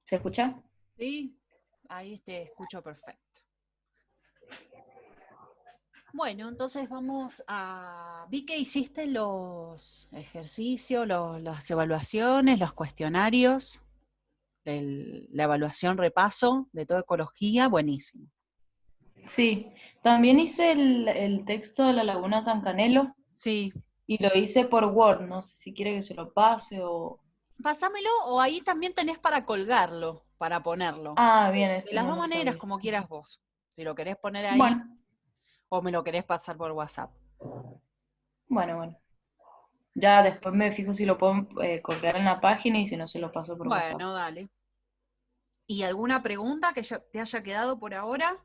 ¿Se escucha? Sí, ahí te escucho perfecto. Bueno, entonces vamos a... Vi que hiciste los ejercicios, las evaluaciones, los cuestionarios, la evaluación repaso de toda ecología, buenísimo. Sí. También hice el texto de la Laguna Tancanelo Sí, y lo hice por Word. No sé si quiere que se lo pase o... pásamelo o ahí también tenés para colgarlo, para ponerlo. Ah, bien, De eso las no dos lo maneras, sabía. como quieras vos. Si lo querés poner ahí Bueno, o me lo querés pasar por WhatsApp. bueno. Ya después me fijo si lo puedo colgar en la página y si no se lo paso por WhatsApp. Bueno, dale. ¿Y alguna pregunta que te haya quedado por ahora?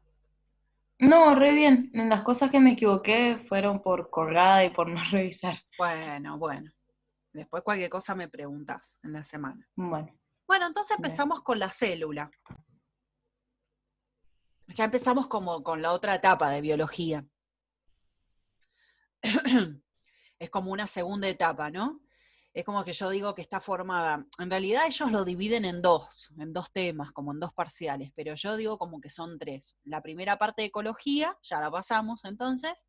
No, re bien. Las cosas que me equivoqué fueron por colgada y por no revisar. Bueno, bueno. Después cualquier cosa me preguntas en la semana. Bueno, Bueno, entonces dale. empezamos con la célula. Ya empezamos como con la otra etapa de biología. Es como una segunda etapa, ¿no? Es como que yo digo que está formada. En realidad ellos lo dividen en dos temas, como en dos parciales, pero yo digo como que son tres. La primera parte de ecología, ya la pasamos entonces.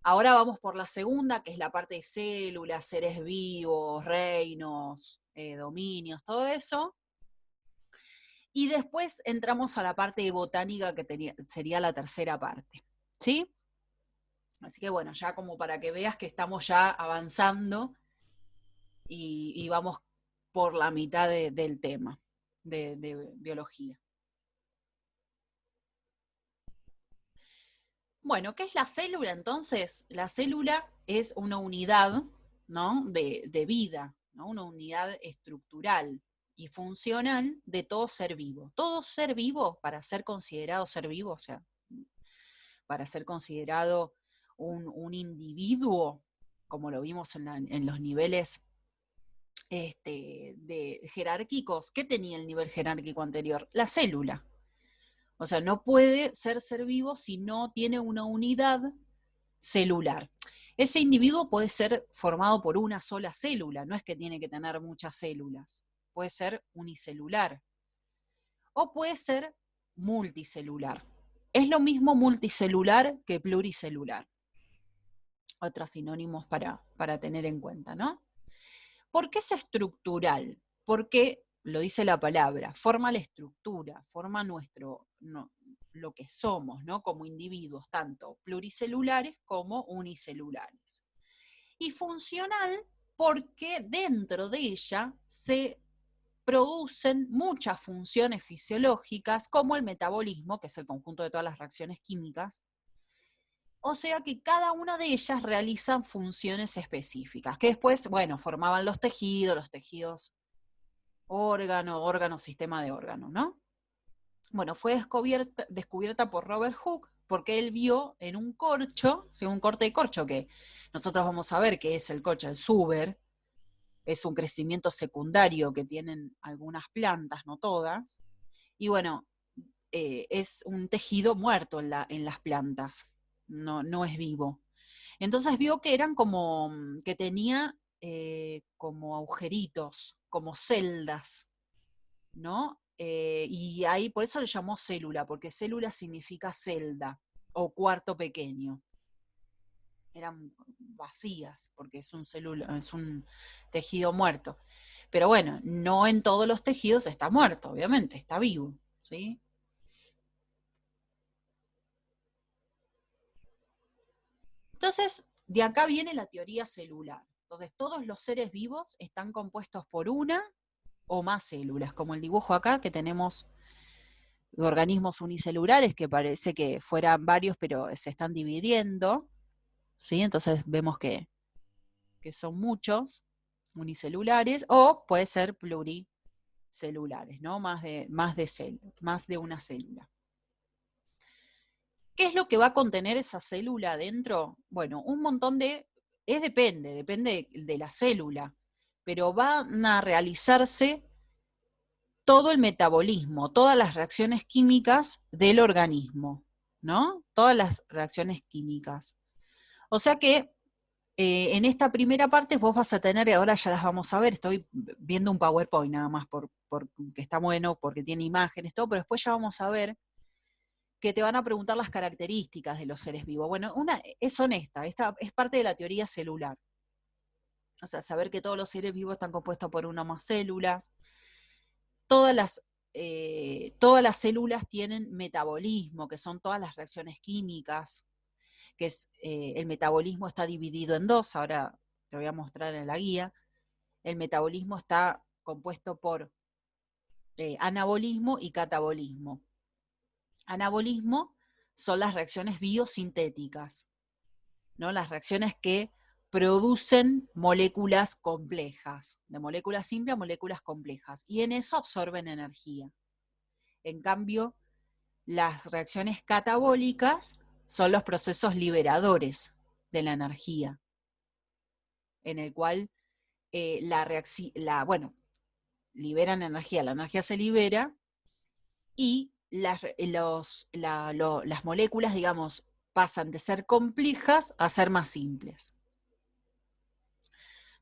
Ahora vamos por la segunda, que es la parte de células, seres vivos, reinos, dominios, todo eso. Y después entramos a la parte de botánica, que sería la tercera parte. ¿Sí? Así que bueno, ya como para que veas que estamos ya avanzando y vamos por la mitad del tema de biología. Bueno, ¿qué es la célula entonces? La célula es una unidad, ¿no? de vida, ¿no? Una unidad estructural y funcional de todo ser vivo. Todo ser vivo, para ser considerado ser vivo, o sea, para ser considerado individuo, como lo vimos en los niveles de jerárquicos. ¿Qué tenía el nivel jerárquico anterior? La célula. O sea, no puede ser vivo si no tiene una unidad celular. Ese individuo puede ser formado por una sola célula, no es que tiene que tener muchas células, puede ser unicelular o puede ser multicelular. Es lo mismo multicelular que pluricelular. Otros sinónimos para tener en cuenta, ¿no? ¿Por qué es estructural? Porque, lo dice la palabra, forma la estructura, forma lo que somos, ¿no? Como individuos, tanto pluricelulares como unicelulares. Y funcional porque dentro de ella se producen muchas funciones fisiológicas, como el metabolismo, que es el conjunto de todas las reacciones químicas. O sea que cada una de ellas realizan funciones específicas, que después, bueno, formaban los tejidos, órgano, sistema de órganos, ¿no? Bueno, fue descubierta por Robert Hooke porque él vio en un corcho, un corte de corcho, que nosotros vamos a ver que es el corcho, el suber, es un crecimiento secundario que tienen algunas plantas, no todas, y bueno, es un tejido muerto en las plantas, no es vivo. Entonces vio que eran como, que tenía como agujeritos, como celdas, ¿no? Y ahí por eso le llamó célula, porque célula significa celda o cuarto pequeño. Eran vacías, porque es un tejido muerto. Pero bueno, no en todos los tejidos está muerto, obviamente, está vivo, ¿sí? Entonces, de acá viene la teoría celular. Entonces, todos los seres vivos están compuestos por una o más células, como el dibujo acá, que tenemos organismos unicelulares, que parece que fueran varios, pero se están dividiendo, ¿sí? Entonces vemos que son muchos unicelulares, o puede ser pluricelulares, ¿no? Más de una célula. ¿Qué es lo que va a contener esa célula adentro? Bueno, un montón depende de la célula, pero van a realizarse todo el metabolismo, todas las reacciones químicas del organismo, ¿no? Todas las reacciones químicas. O sea que En esta primera parte vos vas a tener, y ahora ya las vamos a ver, estoy viendo un PowerPoint nada más porque está bueno, porque tiene imágenes, todo, pero después ya vamos a ver que te van a preguntar las características de los seres vivos. Bueno, una es honesta, esta es parte de la teoría celular. O sea, saber que todos los seres vivos están compuestos por una o más células. Todas las células tienen metabolismo, que son todas las reacciones químicas, que es, el metabolismo está dividido en dos, ahora te voy a mostrar en la guía. El metabolismo está compuesto por anabolismo y catabolismo. Anabolismo son las reacciones biosintéticas, ¿no? Las reacciones que producen moléculas complejas, de moléculas simples a moléculas complejas, y en eso absorben energía. En cambio, las reacciones catabólicas son los procesos liberadores de la energía, en el cual liberan energía, la energía se libera y las moléculas, digamos, pasan de ser complejas a ser más simples.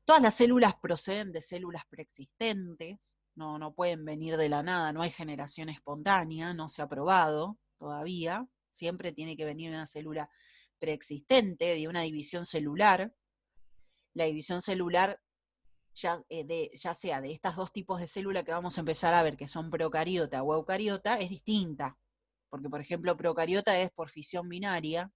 Todas las células proceden de células preexistentes, no pueden venir de la nada, no hay generación espontánea, no se ha probado todavía, siempre tiene que venir una célula preexistente, de una división celular. La división celular, ya sea de estas dos tipos de célula que vamos a empezar a ver, que son procariota o eucariota, es distinta. Porque, por ejemplo, procariota es por fisión binaria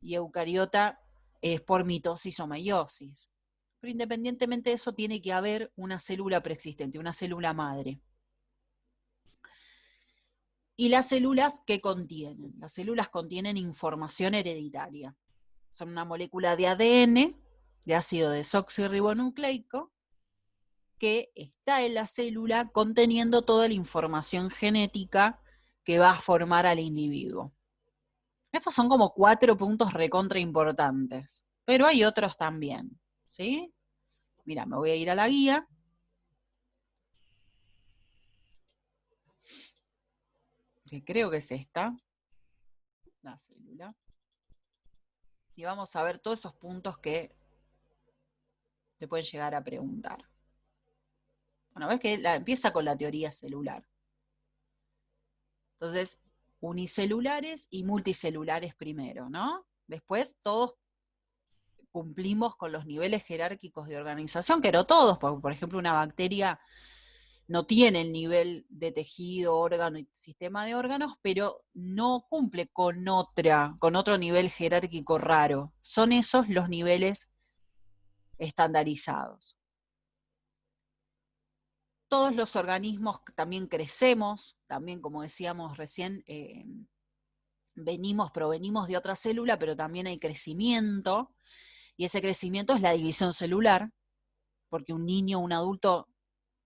y eucariota es por mitosis o meiosis. Pero independientemente de eso, tiene que haber una célula preexistente, una célula madre. ¿Y las células qué contienen? Las células contienen información hereditaria. Son una molécula de ADN, de ácido desoxirribonucleico, que está en la célula conteniendo toda la información genética que va a formar al individuo. Estos son como 4 puntos recontra importantes, pero hay otros también, ¿sí? Mira, me voy a ir a la guía. Que creo que es esta, la célula. Y vamos a ver todos esos puntos que te pueden llegar a preguntar. Bueno, ves que empieza con la teoría celular. Entonces, unicelulares y multicelulares primero, ¿no? Después todos cumplimos con los niveles jerárquicos de organización, que no todos, porque por ejemplo una bacteria no tiene el nivel de tejido, órgano y sistema de órganos, pero no cumple con otro nivel jerárquico raro. Son esos los niveles estandarizados. Todos los organismos también crecemos, también como decíamos recién, provenimos de otra célula, pero también hay crecimiento, y ese crecimiento es la división celular, porque un niño, un adulto,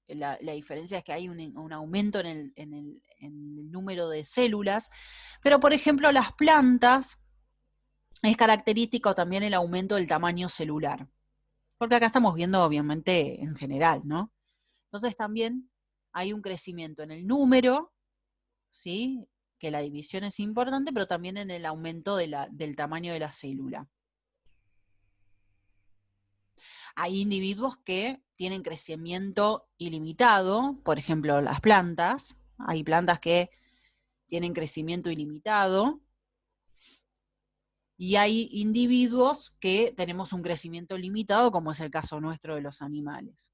la diferencia es que hay un aumento en el número de células, pero por ejemplo las plantas es característico también el aumento del tamaño celular, porque acá estamos viendo obviamente en general, ¿no? Entonces también hay un crecimiento en el número, ¿sí? Que la división es importante, pero también en el aumento del tamaño de la célula. Hay individuos que tienen crecimiento ilimitado, por ejemplo, las plantas. Hay plantas que tienen crecimiento ilimitado. Y hay individuos que tenemos un crecimiento limitado, como es el caso nuestro de los animales.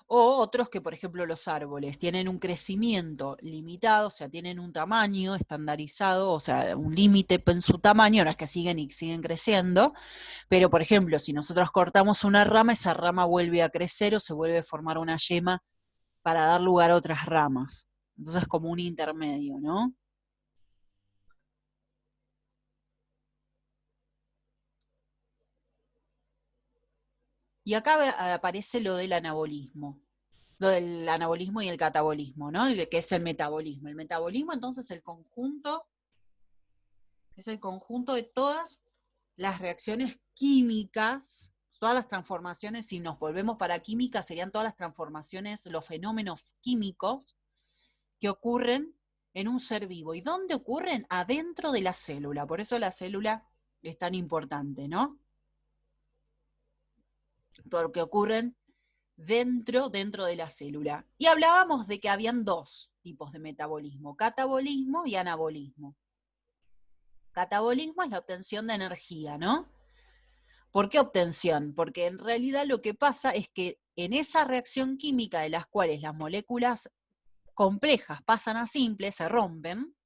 O otros que, por ejemplo, los árboles tienen un crecimiento limitado, o sea, tienen un tamaño estandarizado, o sea, un límite en su tamaño, no es que siguen creciendo, pero, por ejemplo, si nosotros cortamos una rama, esa rama vuelve a crecer o se vuelve a formar una yema para dar lugar a otras ramas. Entonces, como un intermedio, ¿no? Y acá aparece lo del anabolismo. Lo del anabolismo y el catabolismo, ¿no? Que es el metabolismo. El metabolismo, entonces, es el conjunto de todas las reacciones químicas, todas las transformaciones, si nos volvemos para química, serían todas las transformaciones, los fenómenos químicos que ocurren en un ser vivo. ¿Y dónde ocurren? Adentro de la célula. Por eso la célula es tan importante, ¿no? Porque ocurren dentro de la célula. Y hablábamos de que habían dos tipos de metabolismo, catabolismo y anabolismo. Catabolismo es la obtención de energía, ¿no? ¿Por qué obtención? Porque en realidad lo que pasa es que en esa reacción química de las cuales las moléculas complejas pasan a simples, se rompen,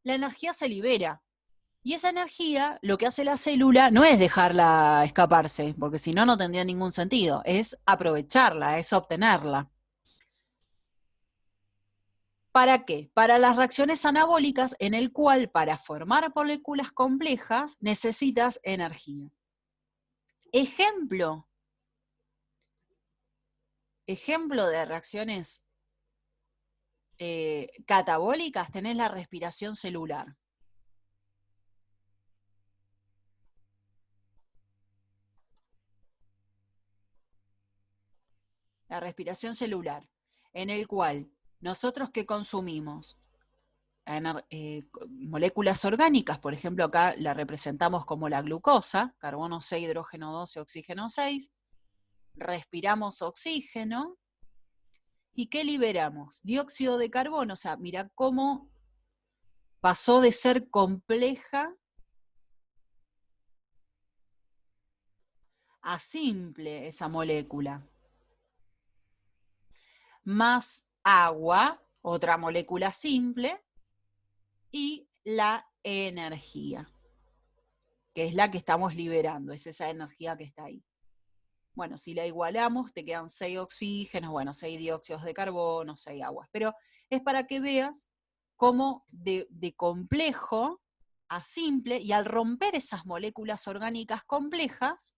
la energía se libera. Y esa energía, lo que hace la célula no es dejarla escaparse, porque si no, no tendría ningún sentido, es aprovecharla, es obtenerla. ¿Para qué? Para las reacciones anabólicas, en el cual para formar moléculas complejas necesitas energía. Ejemplo de reacciones catabólicas, tenés la respiración celular. La respiración celular, en el cual nosotros que consumimos moléculas orgánicas, por ejemplo acá la representamos como la glucosa, carbono 6, hidrógeno 12, oxígeno 6, respiramos oxígeno, ¿y qué liberamos? Dióxido de carbono, o sea, mira cómo pasó de ser compleja a simple esa molécula. Más agua, otra molécula simple, y la energía, que es la que estamos liberando, es esa energía que está ahí. Bueno, si la igualamos, te quedan 6 oxígenos, bueno, 6 dióxidos de carbono, 6 aguas. Pero es para que veas cómo de complejo a simple, y al romper esas moléculas orgánicas complejas,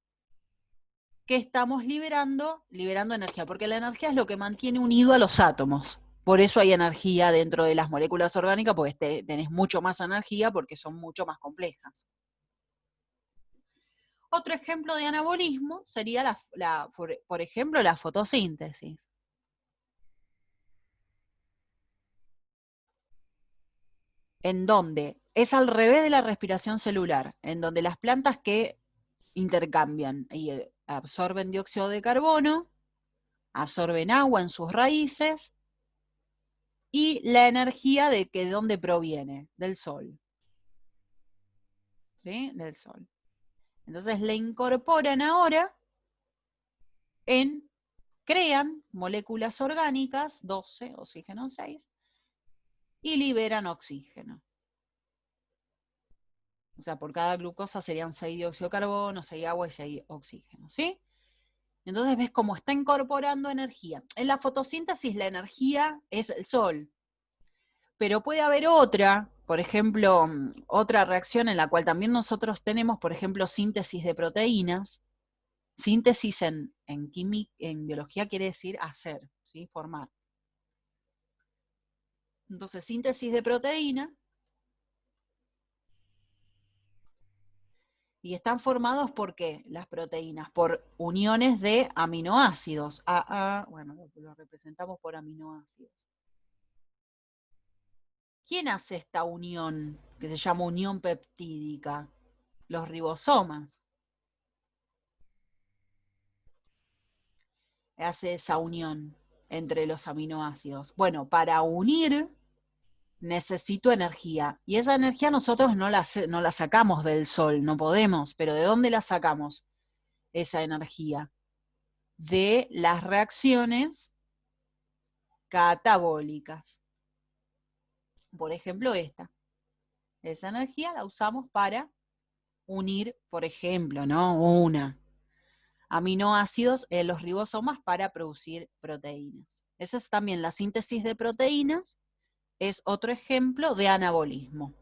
que estamos liberando energía, porque la energía es lo que mantiene unido a los átomos. Por eso hay energía dentro de las moléculas orgánicas, porque tenés mucho más energía porque son mucho más complejas. Otro ejemplo de anabolismo sería, por ejemplo, la fotosíntesis. En donde es al revés de la respiración celular, en donde las plantas que intercambian y absorben dióxido de carbono, absorben agua en sus raíces, y la energía de dónde proviene, del sol. ¿Sí? Del sol. Entonces le incorporan ahora crean moléculas orgánicas, 12, oxígeno 6, y liberan oxígeno. O sea, por cada glucosa serían 6 dióxido de carbono, 6 agua y 6 oxígeno, ¿sí? Entonces ves cómo está incorporando energía. En la fotosíntesis la energía es el sol, pero puede haber otra, por ejemplo, otra reacción en la cual también nosotros tenemos, por ejemplo, síntesis de proteínas. Síntesis en biología quiere decir hacer, ¿sí? Formar. Entonces, síntesis de proteína, y están formados ¿por qué? Las proteínas, por uniones de aminoácidos. Bueno, lo representamos por aminoácidos. ¿Quién hace esta unión, que se llama unión peptídica? Los ribosomas. Hace esa unión entre los aminoácidos. Bueno, para unir necesito energía. Y esa energía nosotros no la sacamos del sol, no podemos. Pero ¿de dónde la sacamos? Esa energía. De las reacciones catabólicas. Por ejemplo, esta. Esa energía la usamos para unir, por ejemplo, ¿no? Aminoácidos en los ribosomas para producir proteínas. Esa es también la síntesis de proteínas, es otro ejemplo de anabolismo.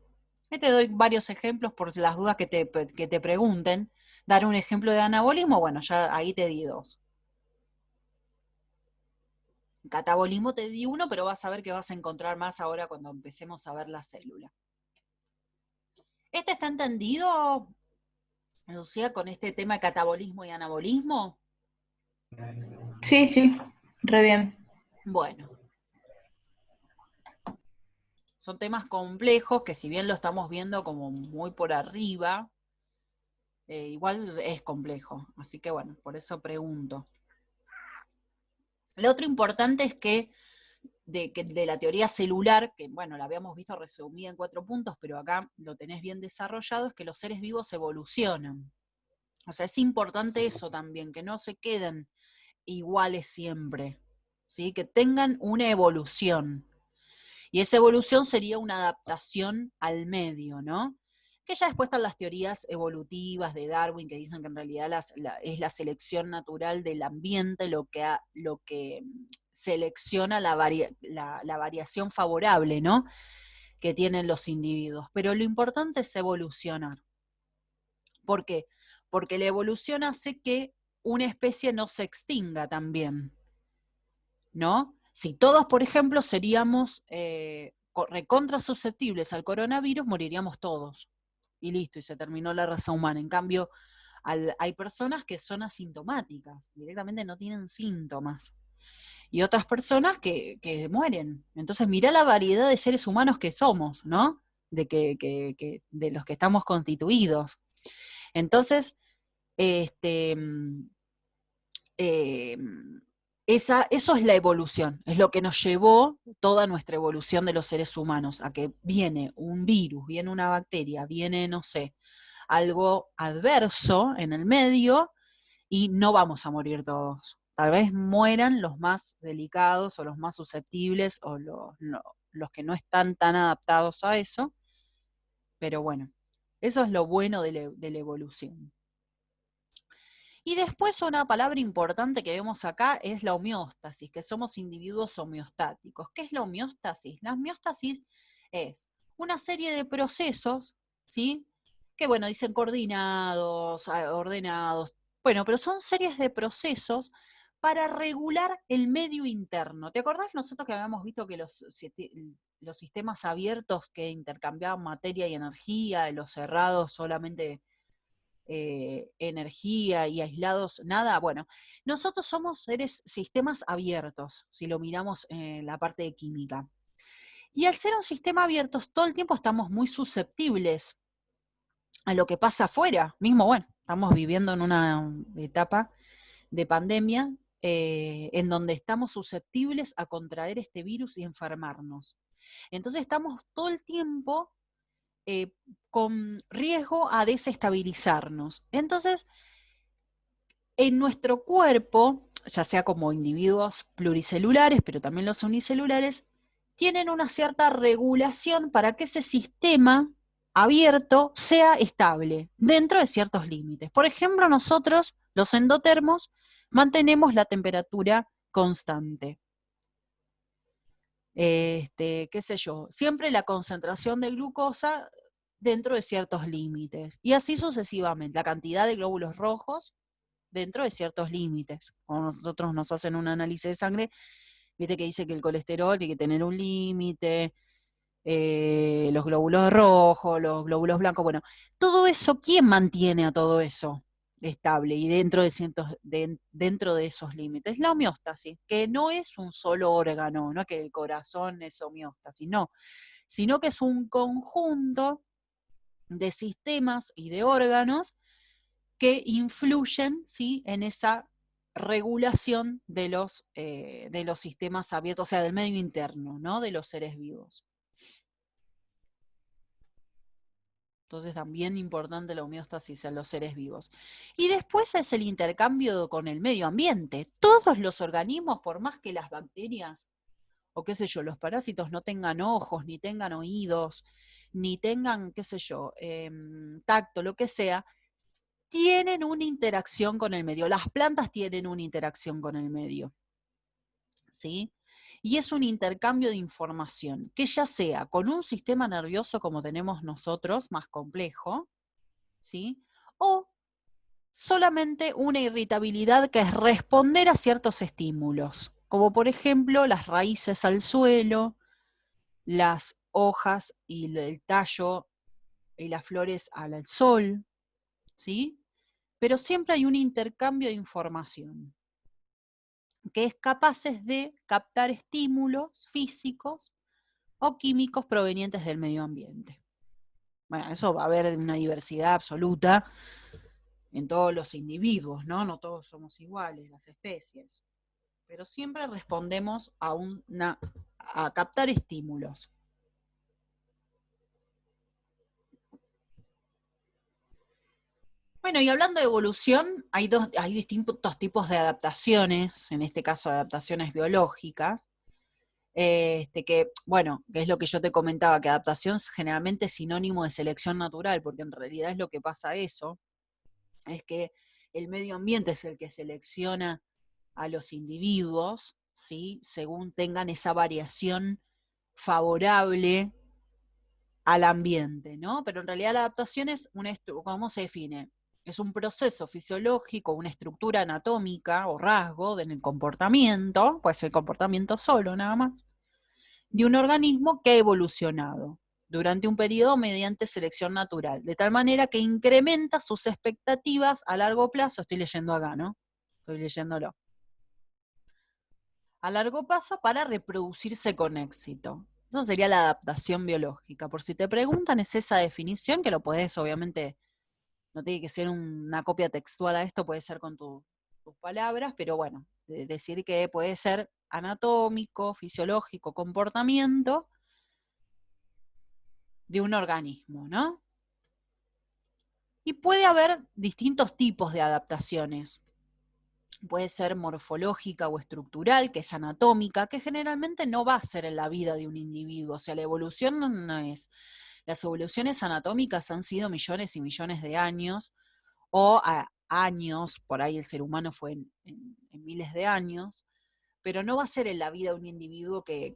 Te doy varios ejemplos por las dudas que te pregunten. Dar un ejemplo de anabolismo, bueno, ya ahí te di 2. Catabolismo te di 1, pero vas a ver que vas a encontrar más ahora cuando empecemos a ver la célula. ¿Este está entendido, Lucía, con este tema de catabolismo y anabolismo? Sí, sí, re bien. Bueno, son temas complejos que si bien lo estamos viendo como muy por arriba, igual es complejo. Así que bueno, por eso pregunto. Lo otro importante es que de la teoría celular, que bueno, la habíamos visto resumida en 4 puntos, pero acá lo tenés bien desarrollado, es que los seres vivos evolucionan. O sea, es importante eso también, que no se queden iguales siempre, ¿sí? Que tengan una evolución. Y esa evolución sería una adaptación al medio, ¿no? Que ya después están las teorías evolutivas de Darwin, que dicen que en realidad es la selección natural del ambiente lo que selecciona la variación favorable, ¿no? Que tienen los individuos. Pero lo importante es evolucionar. ¿Por qué? Porque la evolución hace que una especie no se extinga también, ¿no? Si todos, por ejemplo, seríamos recontra susceptibles al coronavirus, moriríamos todos. Y listo, y se terminó la raza humana. En cambio, hay personas que son asintomáticas, directamente no tienen síntomas. Y otras personas que mueren. Entonces, mirá la variedad de seres humanos que somos, ¿no? De los que estamos constituidos. Entonces, este, eh, eso es la evolución, es lo que nos llevó toda nuestra evolución de los seres humanos, a que viene un virus, viene una bacteria, viene, no sé, algo adverso en el medio y no vamos a morir todos. Tal vez mueran los más delicados o los más susceptibles o los que no están tan adaptados a eso, pero bueno, eso es lo bueno de la evolución. Y después una palabra importante que vemos acá es la homeostasis, que somos individuos homeostáticos. ¿Qué es la homeostasis? La homeostasis es una serie de procesos, ¿sí? Que bueno, dicen coordinados, ordenados, bueno, pero son series de procesos para regular el medio interno. ¿Te acordás nosotros que habíamos visto que los sistemas abiertos que intercambiaban materia y energía, los cerrados solamente energía y aislados, nada, bueno, nosotros somos sistemas abiertos, si lo miramos en la parte de química. Y al ser un sistema abierto, todo el tiempo estamos muy susceptibles a lo que pasa afuera. Mismo, bueno, estamos viviendo en una etapa de pandemia en donde estamos susceptibles a contraer este virus y enfermarnos. Entonces estamos todo el tiempo con riesgo a desestabilizarnos. Entonces, en nuestro cuerpo, ya sea como individuos pluricelulares, pero también los unicelulares, tienen una cierta regulación para que ese sistema abierto sea estable dentro de ciertos límites. Por ejemplo, nosotros, los endotermos, mantenemos la temperatura constante. Qué sé yo, siempre la concentración de glucosa dentro de ciertos límites. Y así sucesivamente, la cantidad de glóbulos rojos dentro de ciertos límites. Cuando nosotros nos hacen un análisis de sangre, viste que dice que el colesterol tiene que tener un límite, los glóbulos rojos, los glóbulos blancos, bueno, todo eso, ¿quién mantiene a todo eso estable y dentro de esos límites? La homeostasis, que no es un solo órgano, no es que el corazón es homeostasis, no, sino que es un conjunto de sistemas y de órganos que influyen, ¿sí?, en esa regulación de los sistemas abiertos, o sea, del medio interno, ¿no?, de los seres vivos. Entonces también importante la homeostasis en los seres vivos. Y después es el intercambio con el medio ambiente. Todos los organismos, por más que las bacterias, o qué sé yo, los parásitos no tengan ojos, ni tengan oídos, ni tengan, qué sé yo, tacto, lo que sea, tienen una interacción con el medio. Las plantas tienen una interacción con el medio, ¿sí? Y es un intercambio de información, que ya sea con un sistema nervioso como tenemos nosotros, más complejo, ¿sí? O solamente una irritabilidad que es responder a ciertos estímulos, como por ejemplo las raíces al suelo, las hojas y el tallo y las flores al sol, ¿sí? Pero siempre hay un intercambio de información que es capaces de captar estímulos físicos o químicos provenientes del medio ambiente. Bueno, eso va a haber una diversidad absoluta, en todos los individuos, ¿no? No todos somos iguales, las especies. Pero siempre respondemos a captar estímulos. Bueno, y hablando de evolución, hay distintos tipos de adaptaciones, en este caso adaptaciones biológicas, bueno, que es lo que yo te comentaba, que adaptación generalmente es sinónimo de selección natural, porque en realidad es lo que pasa eso, es que el medio ambiente es el que selecciona a los individuos, ¿sí? Según tengan esa variación favorable al ambiente, ¿no? Pero en realidad la adaptación es ¿cómo se define? Es un proceso fisiológico, una estructura anatómica o rasgo en el comportamiento, puede ser comportamiento solo nada más, de un organismo que ha evolucionado durante un periodo mediante selección natural, de tal manera que incrementa sus expectativas a largo plazo, estoy leyendo acá, ¿no? Estoy leyéndolo. A largo plazo para reproducirse con éxito. Eso sería la adaptación biológica. Por si te preguntan, es esa definición, que lo podés, obviamente, no tiene que ser una copia textual a esto, puede ser con tus palabras, pero bueno, decir que puede ser anatómico, fisiológico, comportamiento de un organismo, ¿no? Y puede haber distintos tipos de adaptaciones. Puede ser morfológica o estructural, que es anatómica, que generalmente no va a ser en la vida de un individuo. O sea, la evolución no es. Las evoluciones anatómicas han sido millones y millones de años, o años, por ahí el ser humano fue en miles de años, pero no va a ser en la vida de un individuo que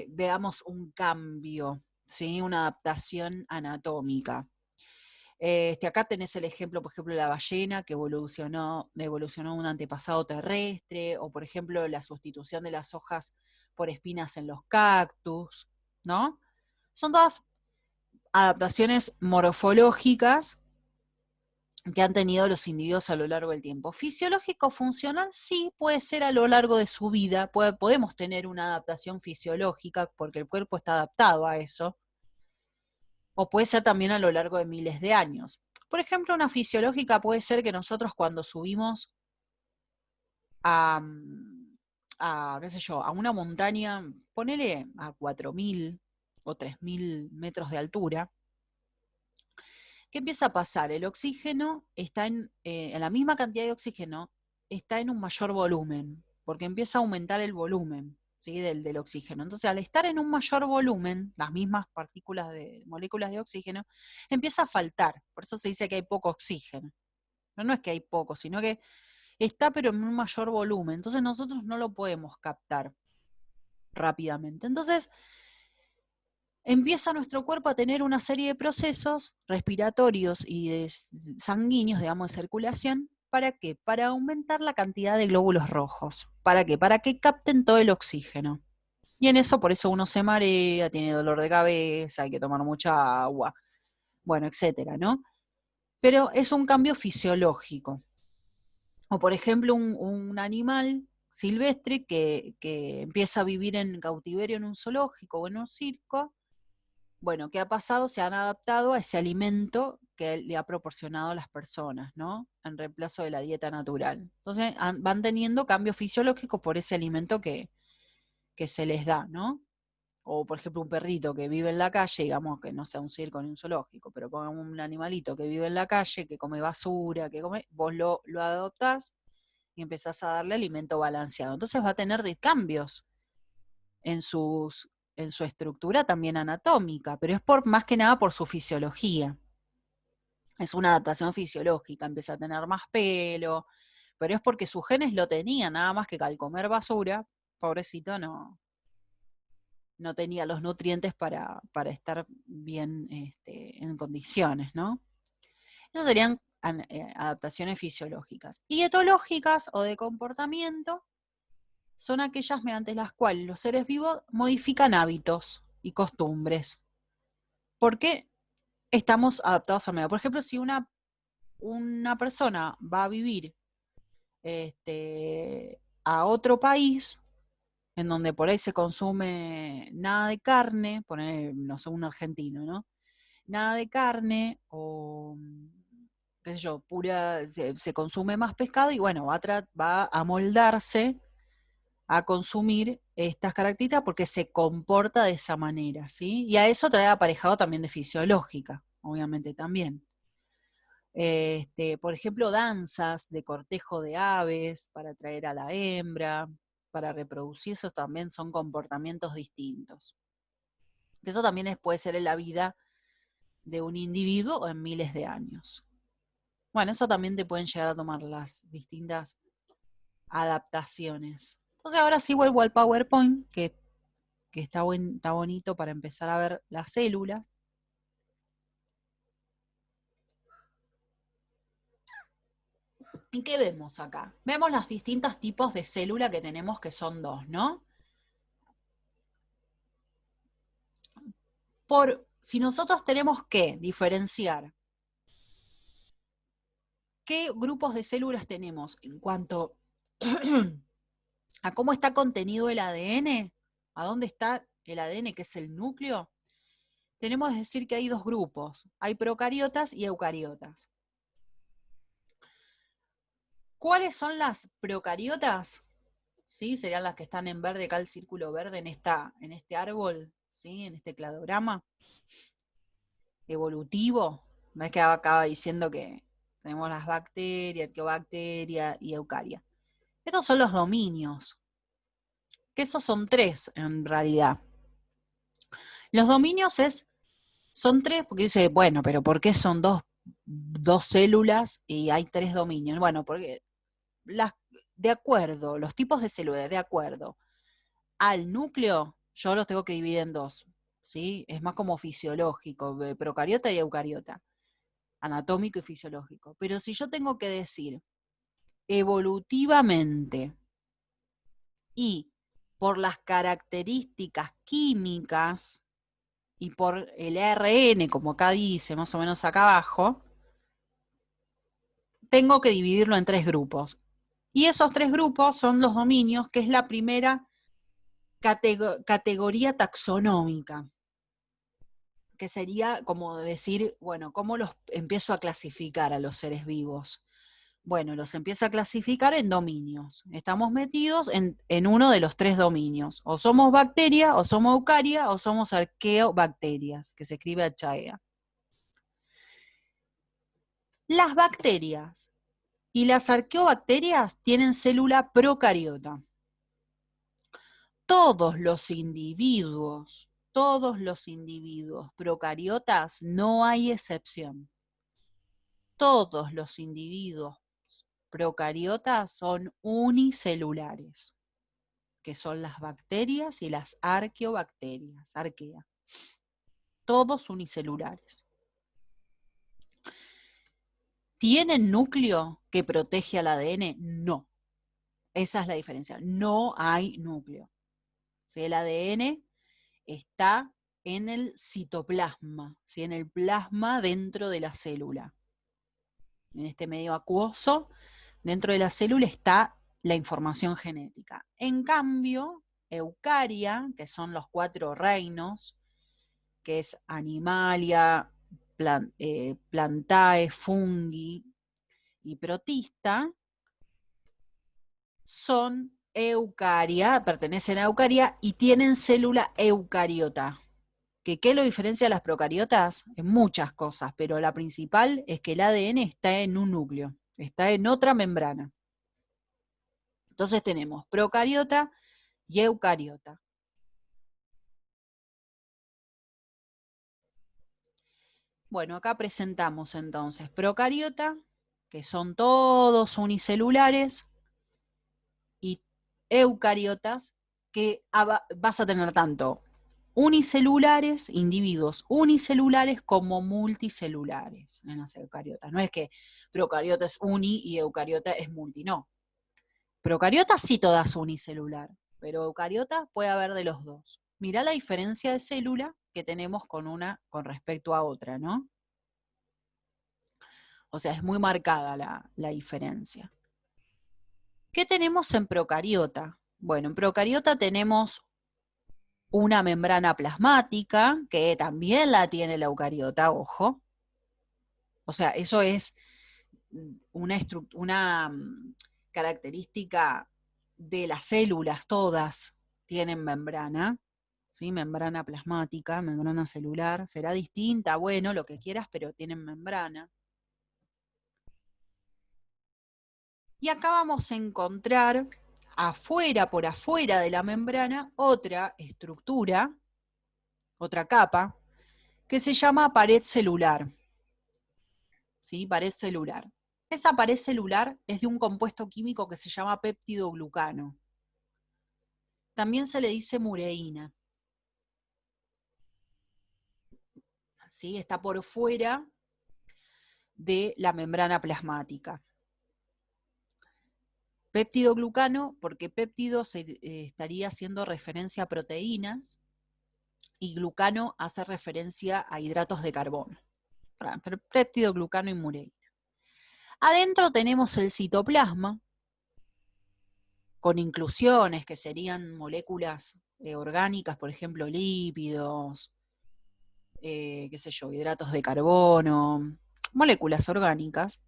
veamos un cambio, ¿sí? Una adaptación anatómica. Acá tenés el ejemplo, por ejemplo, de la ballena que evolucionó un antepasado terrestre, o por ejemplo la sustitución de las hojas por espinas en los cactus, ¿no? Son todas adaptaciones morfológicas que han tenido los individuos a lo largo del tiempo. Fisiológico funcional sí puede ser a lo largo de su vida, podemos tener una adaptación fisiológica porque el cuerpo está adaptado a eso, o puede ser también a lo largo de miles de años. Por ejemplo, una fisiológica puede ser que nosotros cuando subimos a, qué sé yo, a una montaña, ponele a 4.000 o 3.000 metros de altura, ¿qué empieza a pasar? El oxígeno está en la misma cantidad de oxígeno, está en un mayor volumen, porque empieza a aumentar el volumen, ¿sí? del oxígeno. Entonces, al estar en un mayor volumen, las mismas moléculas de oxígeno, empieza a faltar. Por eso se dice que hay poco oxígeno. Pero no es que hay poco, sino que está pero en un mayor volumen. Entonces nosotros no lo podemos captar rápidamente. Entonces, empieza nuestro cuerpo a tener una serie de procesos respiratorios y sanguíneos, digamos, de circulación. ¿Para qué? Para aumentar la cantidad de glóbulos rojos. ¿Para qué? Para que capten todo el oxígeno. Y en eso, por eso uno se marea, tiene dolor de cabeza, hay que tomar mucha agua, bueno, etcétera, ¿no? Pero es un cambio fisiológico. O por ejemplo, un animal silvestre que empieza a vivir en cautiverio en un zoológico o en un circo. Bueno, ¿qué ha pasado? Se han adaptado a ese alimento que le ha proporcionado a las personas, ¿no? En reemplazo de la dieta natural. Entonces van teniendo cambios fisiológicos por ese alimento que se les da, ¿no? O por ejemplo un perrito que vive en la calle, digamos que no sea un circo ni un zoológico, pero pongamos un animalito que vive en la calle, que come basura, vos lo adoptás y empezás a darle alimento balanceado. Entonces va a tener cambios en su estructura también anatómica, pero es más que nada por su fisiología. Es una adaptación fisiológica, empieza a tener más pelo, pero es porque sus genes lo tenían, nada más que al comer basura, pobrecito no tenía los nutrientes para estar bien en condiciones, ¿no? Esas serían adaptaciones fisiológicas. Y etológicas o de comportamiento son aquellas mediante las cuales los seres vivos modifican hábitos y costumbres. Porque estamos adaptados al medio. Por ejemplo, si una persona va a vivir a otro país, en donde por ahí se consume nada de carne, poner, no sé, un argentino, ¿no? Nada de carne o qué sé yo, pura, se consume más pescado y bueno, va a moldarse a consumir estas características porque se comporta de esa manera, ¿sí? Y a eso trae aparejado también de fisiológica, obviamente también. Por ejemplo, danzas de cortejo de aves para atraer a la hembra, para reproducir, esos también son comportamientos distintos. Eso también puede ser en la vida de un individuo o en miles de años. Bueno, eso también te pueden llegar a tomar las distintas adaptaciones. Entonces ahora sí vuelvo al PowerPoint, que está bonito para empezar a ver las células. ¿Y qué vemos acá? Vemos los distintos tipos de célula que tenemos, que son dos, ¿no? Si nosotros tenemos que diferenciar qué grupos de células tenemos en cuanto a cómo está contenido el ADN, a dónde está el ADN, que es el núcleo, tenemos que decir que hay dos grupos, hay procariotas y eucariotas. ¿Cuáles son las procariotas? ¿Sí? Serían las que están en verde, acá el círculo verde en este árbol, ¿sí? En este cladograma evolutivo. ¿Ves que acaba diciendo que tenemos las bacterias, arqueobacteria y eucaria? Estos son los dominios, que esos son tres en realidad. Los dominios son tres, porque dice, bueno, pero ¿por qué son dos células y hay tres dominios? Bueno, porque de acuerdo, los tipos de células, de acuerdo al núcleo, yo los tengo que dividir en dos, ¿sí? Es más como fisiológico, procariota y eucariota, anatómico y fisiológico. Pero si yo tengo que decir evolutivamente y por las características químicas y por el ARN, como acá dice, más o menos acá abajo, tengo que dividirlo en tres grupos. Y esos tres grupos son los dominios, que es la primera categoría taxonómica, que sería como decir, bueno, ¿cómo los empiezo a clasificar a los seres vivos? Bueno, los empiezo a clasificar en dominios. Estamos metidos en uno de los tres dominios. O somos bacteria, o somos eucaria, o somos arqueobacterias, que se escribe Achaea. Las bacterias y las arqueobacterias tienen célula procariota. Todos los individuos procariotas, no hay excepción. Todos los individuos procariotas son unicelulares, que son las bacterias y las arqueobacterias, arquea. Todos unicelulares. ¿Tienen núcleo que protege al ADN? No. Esa es la diferencia. No hay núcleo. El ADN está en el citoplasma, ¿sí? En el plasma dentro de la célula. En este medio acuoso, dentro de la célula está la información genética. En cambio, eucaria, que son los cuatro reinos, que es animalia, plantae, fungi y protista, son eucaria, pertenecen a eucaria y tienen célula eucariota. ¿Qué lo diferencia de las procariotas? En muchas cosas, pero la principal es que el ADN está en un núcleo, está en otra membrana. Entonces tenemos procariota y eucariota. Bueno, acá presentamos entonces procariota, que son todos unicelulares, y eucariotas, que vas a tener tanto unicelulares, individuos unicelulares, como multicelulares en las eucariotas. No es que procariota es uni y eucariota es multi, no. Procariotas sí todas unicelular, pero eucariotas puede haber de los dos. Mirá la diferencia de célula que tenemos con una con respecto a otra, ¿no? O sea, es muy marcada la diferencia. ¿Qué tenemos en procariota? Bueno, en procariota tenemos una membrana plasmática, que también la tiene la eucariota, ojo. O sea, eso es una característica de las células, todas tienen membrana, ¿sí? Membrana plasmática, membrana celular, será distinta, bueno, lo que quieras, pero tienen membrana. Y acá vamos a encontrar afuera, por afuera de la membrana, otra estructura, otra capa, que se llama pared celular. ¿Sí? Pared celular. Esa pared celular es de un compuesto químico que se llama péptidoglucano. También se le dice mureína. ¿Sí? Está por fuera de la membrana plasmática. Péptidoglucano, porque péptido estaría haciendo referencia a proteínas y glucano hace referencia a hidratos de carbono. Péptidoglucano y mureína. Adentro tenemos el citoplasma, con inclusiones que serían moléculas orgánicas, por ejemplo, lípidos, qué sé yo, hidratos de carbono, moléculas orgánicas.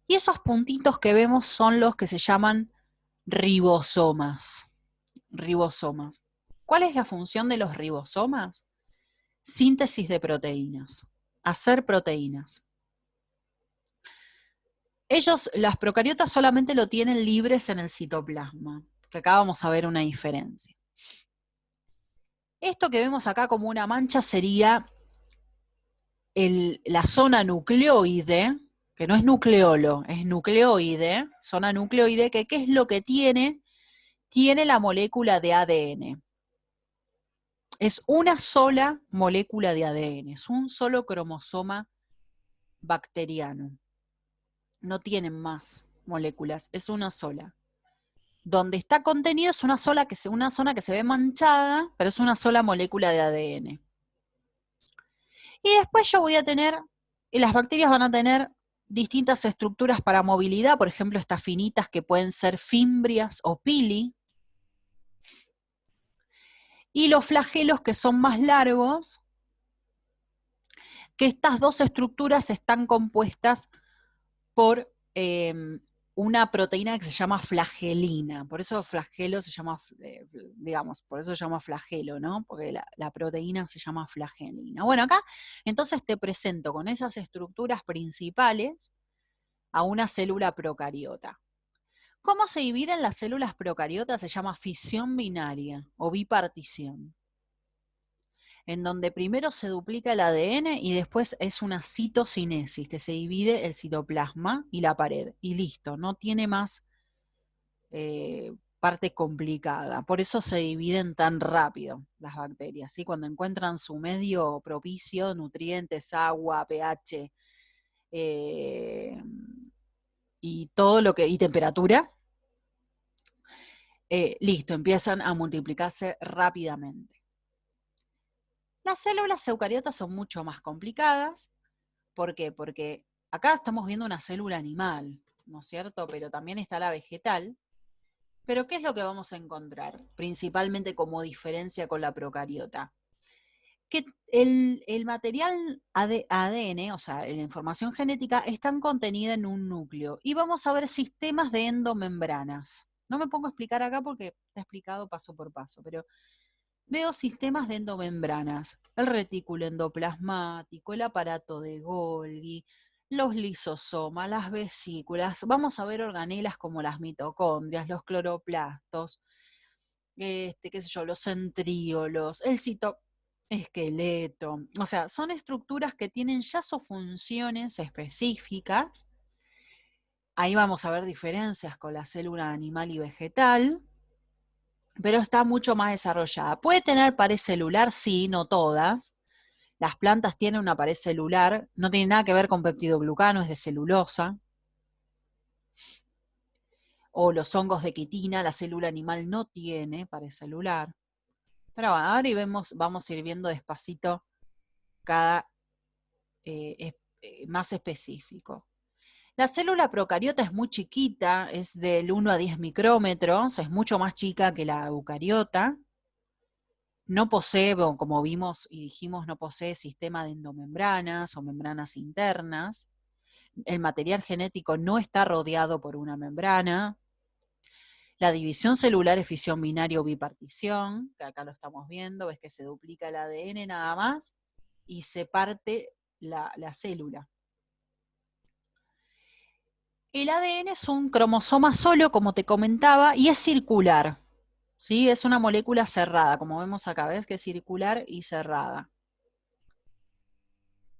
Y esos puntitos que vemos son los que se llaman ribosomas. Ribosomas. ¿Cuál es la función de los ribosomas? Síntesis de proteínas, hacer proteínas. Ellos, las procariotas, solamente lo tienen libres en el citoplasma, que acá vamos a ver una diferencia. Esto que vemos acá como una mancha sería la zona nucleoide, que no es nucleolo, es nucleoide, zona nucleoide, que ¿qué es lo que tiene? Tiene la molécula de ADN. Es una sola molécula de ADN, es un solo cromosoma bacteriano. No tienen más moléculas, es una sola. Donde está contenido es una zona que se ve manchada, pero es una sola molécula de ADN. Y después yo voy a tener, y las bacterias van a tener distintas estructuras para movilidad, por ejemplo, estas finitas que pueden ser fimbrias o pili, y los flagelos que son más largos, que estas dos estructuras están compuestas por una proteína que se llama flagelina, por eso flagelo se llama, por eso se llama flagelo, ¿no? Porque la proteína se llama flagelina. Bueno, acá entonces te presento con esas estructuras principales a una célula procariota. ¿Cómo se dividen las células procariotas? Se llama fisión binaria o bipartición, en donde primero se duplica el ADN y después es una citocinesis, que se divide el citoplasma y la pared, y listo, no tiene más parte complicada. Por eso se dividen tan rápido las bacterias, ¿sí? Cuando encuentran su medio propicio, nutrientes, agua, pH, y todo lo que, y temperatura, listo, empiezan a multiplicarse rápidamente. Las células eucariotas son mucho más complicadas. ¿Por qué? Porque acá estamos viendo una célula animal, ¿no es cierto? Pero también está la vegetal. ¿Pero qué es lo que vamos a encontrar? Principalmente como diferencia con la procariota. Que el material ADN, o sea, la información genética, está contenida en un núcleo. Y vamos a ver sistemas de endomembranas. No me pongo a explicar acá porque está explicado paso por paso, pero veo sistemas de endomembranas, el retículo endoplasmático, el aparato de Golgi, los lisosomas, las vesículas, vamos a ver organelas como las mitocondrias, los cloroplastos, qué sé yo, los centríolos, el citoesqueleto. O sea, son estructuras que tienen ya sus funciones específicas. Ahí vamos a ver diferencias con la célula animal y vegetal, pero está mucho más desarrollada. ¿Puede tener pared celular? Sí, no todas. Las plantas tienen una pared celular, no tiene nada que ver con peptidoglucano, es de celulosa. O los hongos de quitina, la célula animal no tiene pared celular. Pero bueno, ahora vamos a ir viendo despacito cada más específico. La célula procariota es muy chiquita, es del 1 a 10 micrómetros, es mucho más chica que la eucariota. No posee, como vimos y dijimos, no posee sistema de endomembranas o membranas internas. el material genético no está rodeado por una membrana. La división celular es fisión binaria o bipartición, que acá lo estamos viendo, ves que se duplica el ADN nada más y se parte la célula. El ADN es un cromosoma solo, como te comentaba, y es circular. ¿Sí? Es una molécula cerrada, como vemos acá, ves que es circular y cerrada.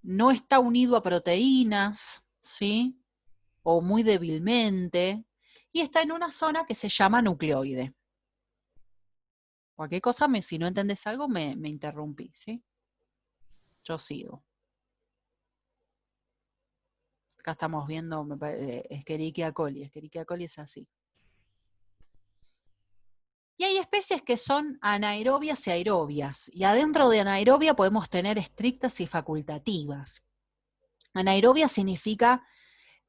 No está unido a proteínas, ¿sí? O muy débilmente, y está en una zona que se llama nucleoide. Cualquier cosa, si no entendés algo, me interrumpí, ¿sí? Yo sigo. Acá estamos viendo Escherichia coli. Escherichia coli es así. Y hay especies que son anaerobias y aerobias. Y adentro de anaerobia podemos tener estrictas y facultativas. Anaerobia significa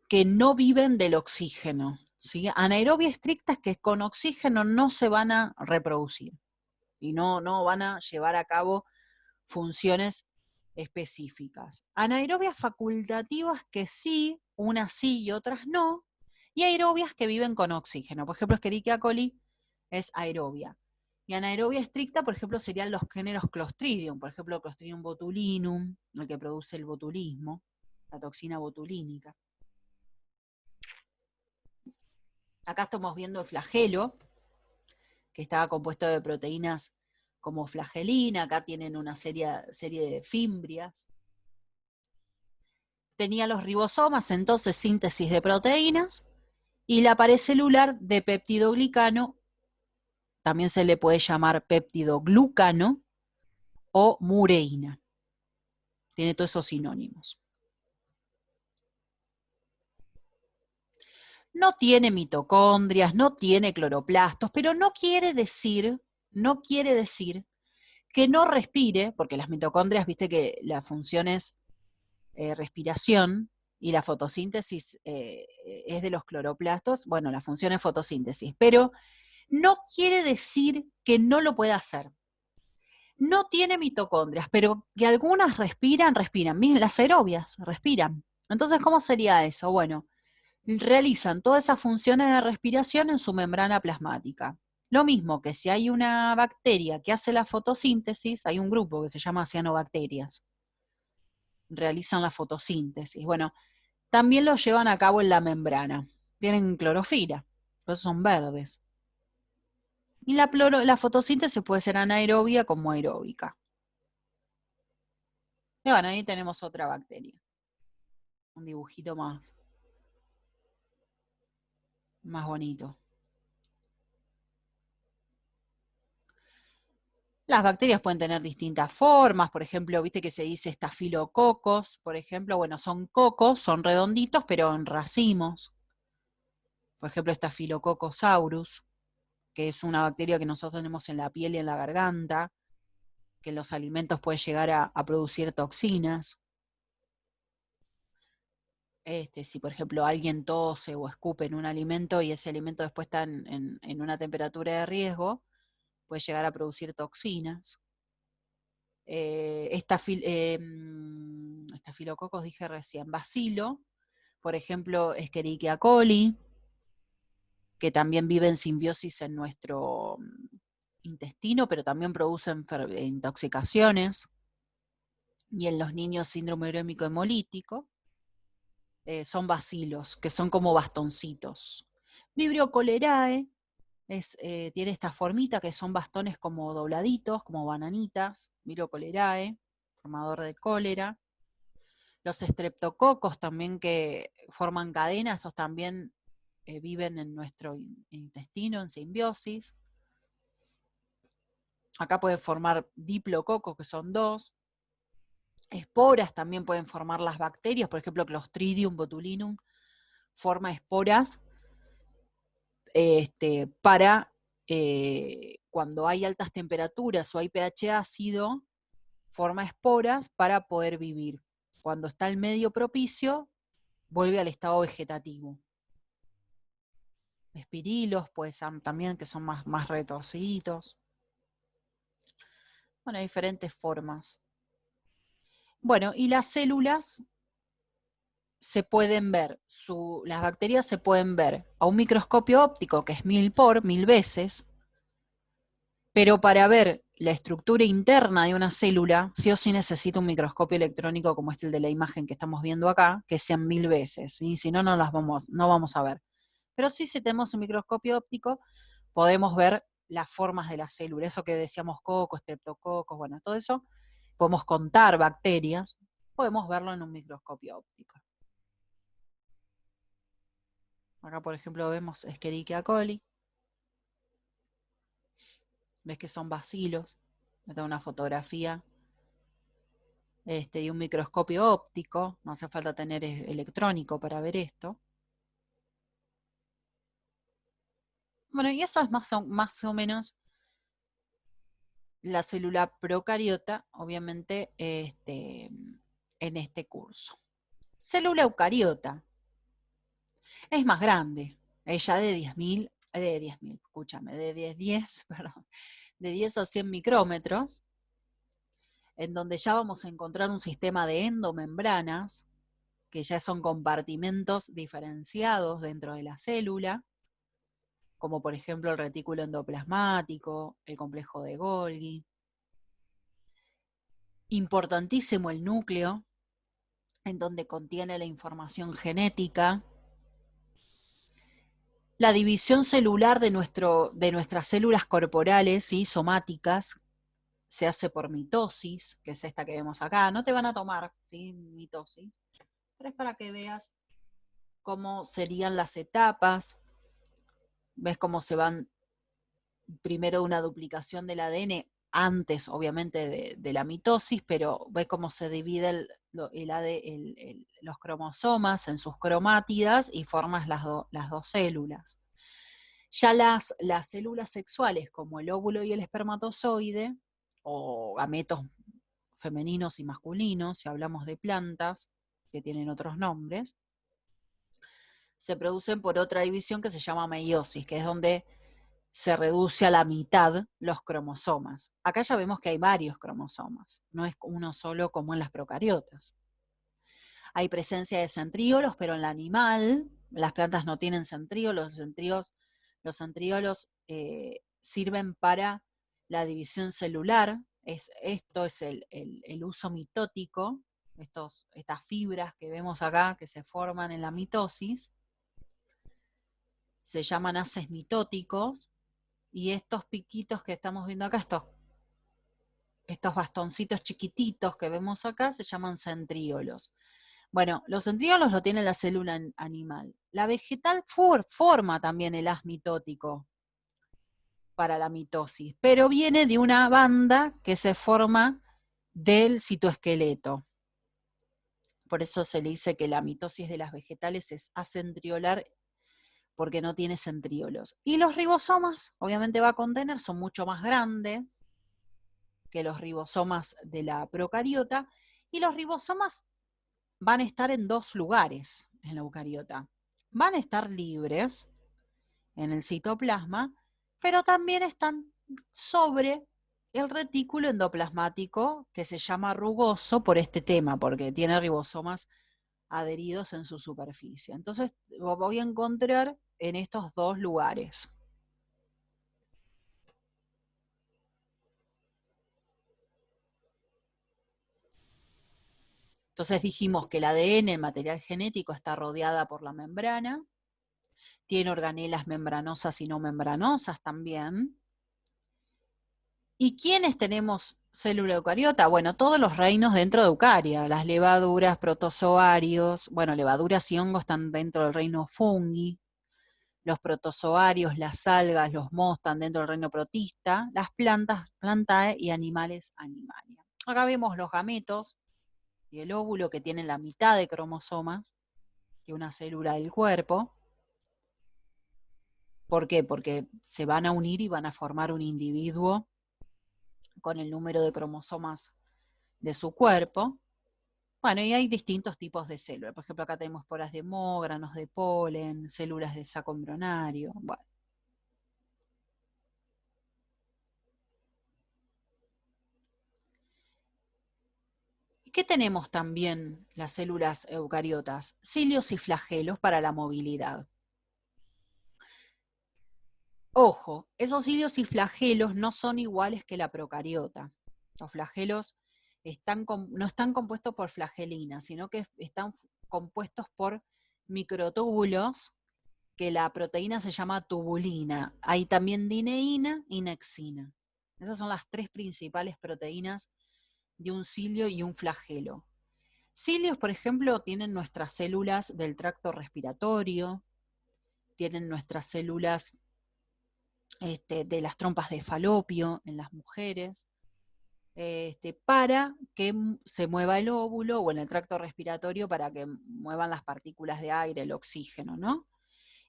que no viven del oxígeno, ¿sí? Anaerobia estricta es que con oxígeno no se van a reproducir y no van a llevar a cabo funciones específicas. Anaerobias facultativas que sí, unas sí y otras no, y aerobias que viven con oxígeno. Por ejemplo, Escherichia coli es aerobia. Y anaerobia estricta, por ejemplo, serían los géneros Clostridium, por ejemplo, Clostridium botulinum, el que produce el botulismo, la toxina botulínica. Acá estamos viendo el flagelo, que estaba compuesto de proteínas como flagelina, acá tienen una serie de fimbrias. Tenía los ribosomas, entonces síntesis de proteínas, y la pared celular de peptidoglicano, también se le puede llamar peptidoglucano o mureína. Tiene todos esos sinónimos. No tiene mitocondrias, no tiene cloroplastos, pero no quiere decir que no respire, porque las mitocondrias, viste que la función es respiración y la fotosíntesis es de los cloroplastos, bueno, la función es fotosíntesis, pero no quiere decir que no lo pueda hacer. No tiene mitocondrias, pero que algunas respiran, las aerobias respiran. Entonces, ¿cómo sería eso? Bueno, realizan todas esas funciones de respiración en su membrana plasmática. Lo mismo que si hay una bacteria que hace la fotosíntesis, hay un grupo que se llama cianobacterias, realizan la fotosíntesis. Bueno, también lo llevan a cabo en la membrana. Tienen clorofila, por eso son verdes. Y la fotosíntesis puede ser anaerobia como aeróbica. Y bueno, ahí tenemos otra bacteria. Un dibujito más bonito. Las bacterias pueden tener distintas formas, por ejemplo, viste que se dice estafilococos, por ejemplo, bueno, son cocos, son redonditos, pero en racimos. Por ejemplo, Staphylococcus aureus, que es una bacteria que nosotros tenemos en la piel y en la garganta, que en los alimentos puede llegar a producir toxinas. Si, por ejemplo, alguien tose o escupe en un alimento y ese alimento después está en una temperatura de riesgo, puede llegar a producir toxinas. Estafilococos dije recién, bacilo, por ejemplo, Escherichia coli, que también vive en simbiosis en nuestro intestino, pero también produce intoxicaciones, y en los niños síndrome urémico hemolítico, son bacilos, que son como bastoncitos. Vibrio cholerae tiene esta formita que son bastones como dobladitos, como bananitas, Vibrio cholerae, formador de cólera. Los estreptococos también que forman cadenas, esos también viven en nuestro intestino en simbiosis. Acá pueden formar diplococos, que son dos. Esporas también pueden formar las bacterias, por ejemplo, Clostridium botulinum forma esporas para cuando hay altas temperaturas o hay pH ácido, forma esporas para poder vivir. Cuando está el medio propicio, vuelve al estado vegetativo. Espirilos, pues también, que son más retorciditos. Bueno, hay diferentes formas. Bueno, y las células se pueden ver, las bacterias se pueden ver a un microscopio óptico, que es 1000 veces, pero para ver la estructura interna de una célula, sí o sí necesita un microscopio electrónico como el de la imagen que estamos viendo acá, que sean 1000 veces, ¿sí? Si no, no vamos a ver. Pero sí, si tenemos un microscopio óptico, podemos ver las formas de la célula, eso que decíamos cocos, estreptococos, bueno, todo eso, podemos contar bacterias, podemos verlo en un microscopio óptico. Acá, por ejemplo, vemos Escherichia coli. Ves que son bacilos. Me tengo una fotografía y un microscopio óptico. No hace falta tener electrónico para ver esto. Bueno, y esa es más o menos la célula procariota, obviamente, en este curso. Célula eucariota es más grande. Es ya de 10.000, escúchame, de 10, perdón, de 10 a 100 micrómetros, en donde ya vamos a encontrar un sistema de endomembranas, que ya son compartimentos diferenciados dentro de la célula, como por ejemplo el retículo endoplasmático, el complejo de Golgi. Importantísimo el núcleo, en donde contiene la información genética. La división celular de nuestras células corporales, ¿sí? Somáticas, se hace por mitosis, que es esta que vemos acá. No te van a tomar, ¿sí? Mitosis, pero es para que veas cómo serían las etapas. Ves cómo se van primero una duplicación del ADN antes, obviamente, de la mitosis, pero ves cómo se divide los cromosomas en sus cromátidas y formas las dos células. Ya las células sexuales, como el óvulo y el espermatozoide, o gametos femeninos y masculinos, si hablamos de plantas, que tienen otros nombres, se producen por otra división que se llama meiosis, que es donde se reduce a la mitad los cromosomas. Acá ya vemos que hay varios cromosomas, no es uno solo como en las procariotas. Hay presencia de centríolos, pero en el animal, las plantas no tienen centríolos, los centríolos sirven para la división celular, esto es el uso mitótico, estas fibras que vemos acá que se forman en la mitosis, se llaman haces mitóticos, y estos piquitos que estamos viendo acá, estos bastoncitos chiquititos que vemos acá, se llaman centríolos. Bueno, los centríolos lo tiene la célula animal. La vegetal forma también el haz mitótico para la mitosis, pero viene de una banda que se forma del citoesqueleto. Por eso se le dice que la mitosis de las vegetales es acentriolar, porque no tiene centríolos. Y los ribosomas, obviamente va a contener, son mucho más grandes que los ribosomas de la procariota, y los ribosomas van a estar en dos lugares en la eucariota. Van a estar libres en el citoplasma, pero también están sobre el retículo endoplasmático, que se llama rugoso por este tema, porque tiene ribosomas adheridos en su superficie. Entonces lo voy a encontrar en estos dos lugares. Entonces dijimos que el ADN, el material genético, está rodeada por la membrana, tiene organelas membranosas y no membranosas también. ¿Y quiénes tenemos célula eucariota? Bueno, todos los reinos dentro de Eucaria, las levaduras, protozoarios, bueno, levaduras y hongos están dentro del reino fungi, los protozoarios, las algas, los mohos están dentro del reino protista, las plantas, plantae, y animales, animalia. Acá vemos los gametos y el óvulo, que tienen la mitad de cromosomas que una célula del cuerpo. ¿Por qué? Porque se van a unir y van a formar un individuo con el número de cromosomas de su cuerpo. Bueno, y hay distintos tipos de células. Por ejemplo, acá tenemos esporas de moho, granos de polen, células de saco embrionario. Bueno. qué tenemos también las células eucariotas? Cilios y flagelos para la movilidad. Ojo, esos cilios y flagelos no son iguales que la procariota. Los flagelos no están compuestos por flagelina, sino que están compuestos por microtúbulos, que la proteína se llama tubulina. Hay también dineína y nexina. Esas son las tres principales proteínas de un cilio y un flagelo. Cilios, por ejemplo, tienen nuestras células del tracto respiratorio, tienen nuestras células de las trompas de falopio en las mujeres, para que se mueva el óvulo, o en el tracto respiratorio para que muevan las partículas de aire, el oxígeno, ¿no?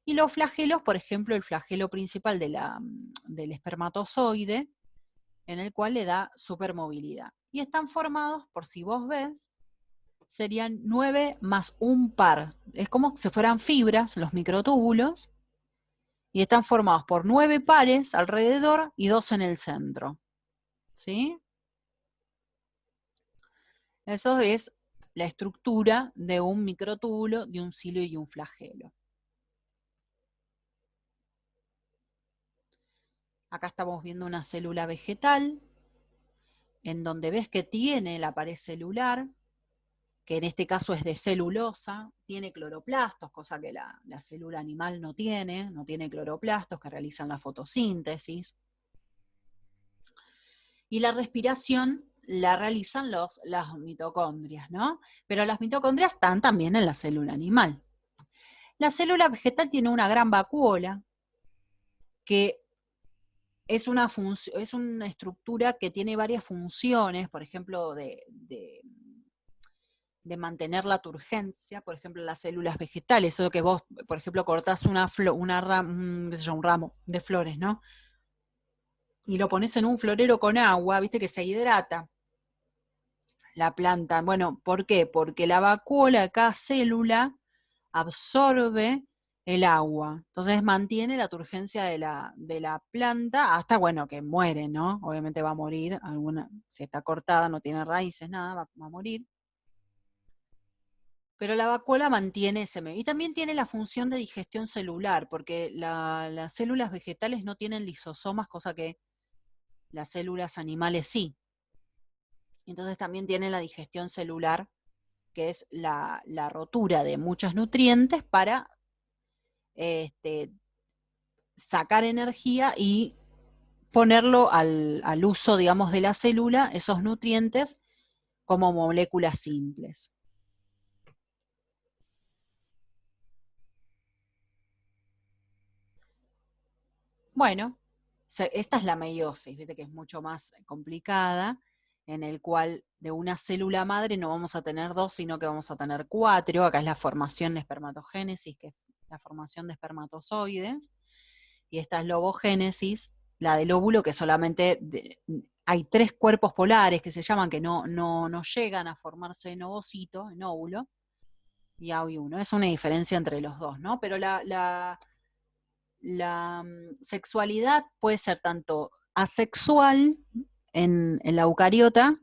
Y los flagelos, por ejemplo, el flagelo principal del espermatozoide, en el cual le da supermovilidad. Y están formados, por si vos ves, serían 9 más un par. Es como si fueran fibras, los microtúbulos, y están formados por 9 pares alrededor y 2 en el centro. ¿Sí? Eso es la estructura de un microtúbulo, de un cilio y un flagelo. Acá estamos viendo una célula vegetal, en donde ves que tiene la pared celular, que en este caso es de celulosa, tiene cloroplastos, cosa que la célula animal no tiene cloroplastos que realizan la fotosíntesis. Y la respiración la realizan las mitocondrias, ¿no? Pero las mitocondrias están también en la célula animal. La célula vegetal tiene una gran vacuola, que es una estructura que tiene varias funciones, por ejemplo, de mantener la turgencia, por ejemplo, las células vegetales, eso que vos, por ejemplo, cortás un ramo de flores, ¿no? Y lo pones en un florero con agua, viste que se hidrata la planta. Bueno, ¿por qué? Porque la vacuola de cada célula absorbe el agua, entonces mantiene la turgencia de la planta hasta, bueno, que muere, ¿no? Obviamente va a morir, si está cortada, no tiene raíces, nada, va a morir. Pero la vacuola mantiene ese medio. Y también tiene la función de digestión celular, porque las células vegetales no tienen lisosomas, cosa que las células animales sí. Entonces también tiene la digestión celular, que es la rotura de muchos nutrientes para sacar energía y ponerlo al uso, digamos, de la célula, esos nutrientes, como moléculas simples. Bueno, esta es la meiosis, ¿viste? Que es mucho más complicada, en el cual de una célula madre no vamos a tener 2, sino que vamos a tener 4. Acá es la formación de espermatogénesis, que es la formación de espermatozoides, y esta es la ovogénesis, la del óvulo, que solamente hay 3 cuerpos polares que se llaman, que no llegan a formarse en ovocito, en óvulo, y hay uno. Es una diferencia entre los dos, ¿no? Pero la sexualidad puede ser tanto asexual en la eucariota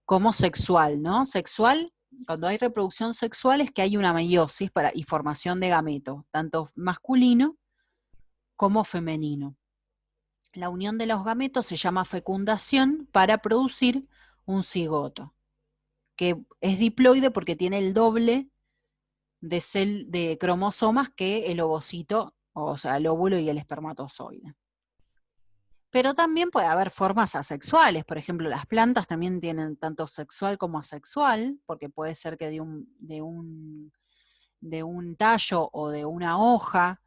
como sexual, ¿no? Sexual, cuando hay reproducción sexual, es que hay una meiosis y formación de gameto, tanto masculino como femenino. La unión de los gametos se llama fecundación para producir un cigoto, que es diploide porque tiene el doble de cromosomas que el ovocito, o sea, el óvulo y el espermatozoide. Pero también puede haber formas asexuales, por ejemplo, las plantas también tienen tanto sexual como asexual, porque puede ser que de un tallo o de una hoja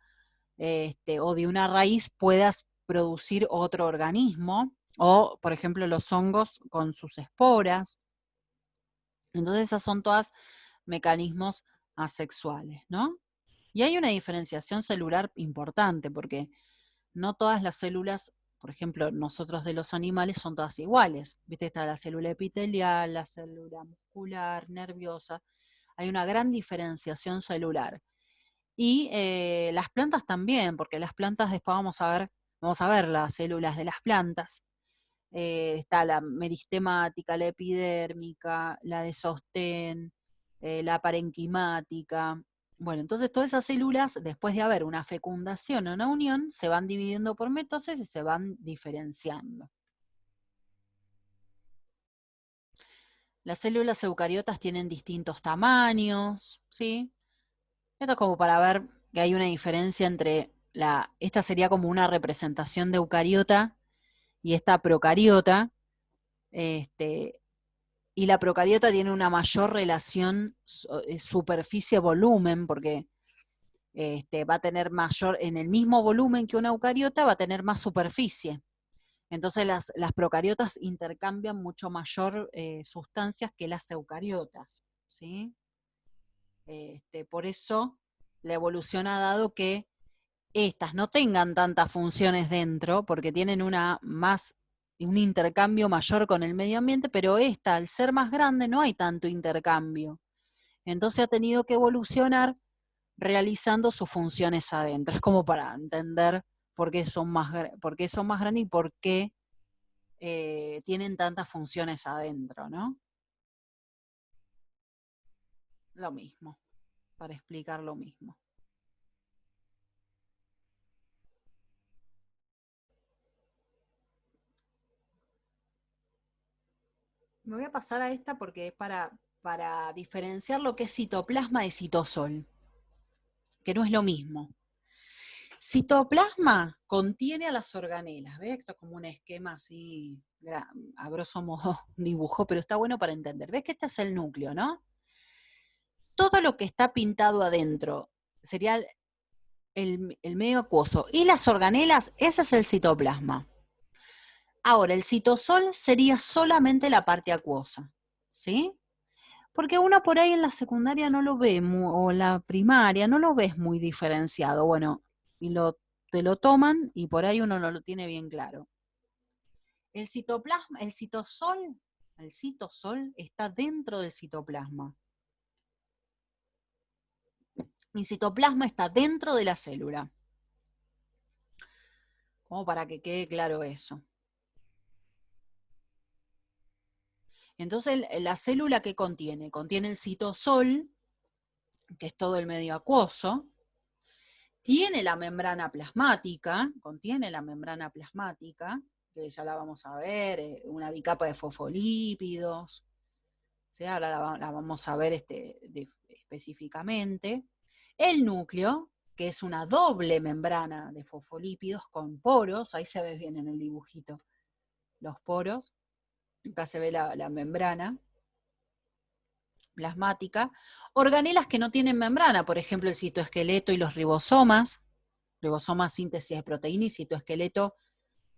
o de una raíz puedas producir otro organismo, o por ejemplo los hongos con sus esporas. Entonces esas son todas mecanismos asexuales, ¿no? Y hay una diferenciación celular importante, porque no todas las células, por ejemplo, nosotros de los animales, son todas iguales. ¿Viste? Está la célula epitelial, la célula muscular, nerviosa. Hay una gran diferenciación celular. Y las plantas también, porque las plantas después vamos a ver las células de las plantas. está la meristemática, la epidérmica, la de sostén, la parenquimática. Bueno, entonces todas esas células, después de haber una fecundación o una unión, se van dividiendo por mitosis y se van diferenciando. Las células eucariotas tienen distintos tamaños, ¿sí? Esto es como para ver que hay una diferencia entre esta sería como una representación de eucariota y esta procariota, y la procariota tiene una mayor relación superficie-volumen, porque va a tener mayor, en el mismo volumen que una eucariota, va a tener más superficie. Entonces las procariotas intercambian mucho mayor sustancias que las eucariotas, ¿sí? Por eso la evolución ha dado que estas no tengan tantas funciones dentro, porque tienen un intercambio mayor con el medio ambiente, pero esta, al ser más grande, no hay tanto intercambio. Entonces ha tenido que evolucionar realizando sus funciones adentro. Es como para entender por qué son más grandes y por qué tienen tantas funciones adentro, ¿no? Lo mismo, para explicar lo mismo. Me voy a pasar a esta porque es para diferenciar lo que es citoplasma de citosol, que no es lo mismo. Citoplasma contiene a las organelas, ¿ves? Esto es como un esquema así, a grosso modo dibujo, pero está bueno para entender. ¿Ves que este es el núcleo, no? Todo lo que está pintado adentro sería el medio acuoso. Y las organelas, ese es el citoplasma. Ahora, el citosol sería solamente la parte acuosa, ¿sí? Porque uno por ahí en la secundaria no lo ve, o en la primaria, no lo ves muy diferenciado. Bueno, y te lo toman y por ahí uno no lo tiene bien claro. El citoplasma, el citosol está dentro del citoplasma. El citoplasma está dentro de la célula. Como para que quede claro eso. Entonces, la célula que contiene el citosol, que es todo el medio acuoso, contiene la membrana plasmática, que ya la vamos a ver, una bicapa de fosfolípidos, ¿sí? Ahora la vamos a ver específicamente. El núcleo, que es una doble membrana de fosfolípidos con poros, ahí se ve bien en el dibujito, los poros, acá se ve la membrana plasmática. Organelas que no tienen membrana, por ejemplo el citoesqueleto y los ribosomas síntesis de proteína y citoesqueleto,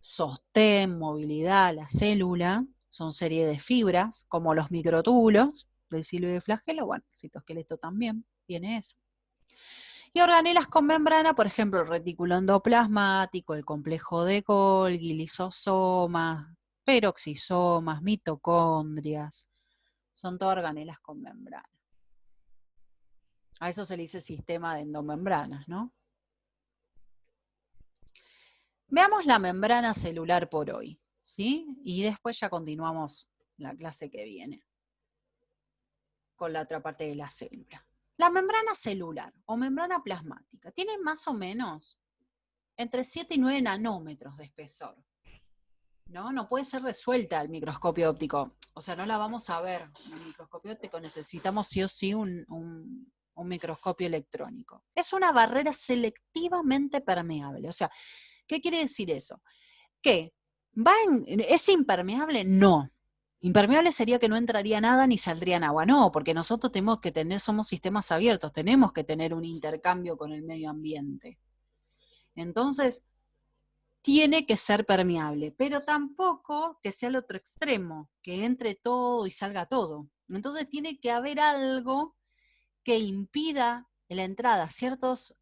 sostén, movilidad, la célula, son serie de fibras, como los microtúbulos del cilo y del flagelo, bueno, el citoesqueleto también tiene eso. Y organelas con membrana, por ejemplo, el retículo endoplasmático, el complejo de Golgi, lisosomas, peroxisomas, mitocondrias, son todas organelas con membrana. A eso se le dice sistema de endomembranas, ¿no? Veamos la membrana celular por hoy, ¿sí? Y después ya continuamos la clase que viene con la otra parte de la célula. La membrana celular o membrana plasmática tiene más o menos entre 7 y 9 nanómetros de espesor. No puede ser resuelta al microscopio óptico. O sea, no la vamos a ver en el microscopio óptico. Necesitamos sí o sí un microscopio electrónico. Es una barrera selectivamente permeable. O sea, ¿qué quiere decir eso? ¿Qué? ¿Es impermeable? No. Impermeable sería que no entraría nada ni saldría agua. No, porque nosotros tenemos que somos sistemas abiertos, tenemos que tener un intercambio con el medio ambiente. Entonces, tiene que ser permeable, pero tampoco que sea el otro extremo, que entre todo y salga todo. Entonces tiene que haber algo que impida la entrada a ciertas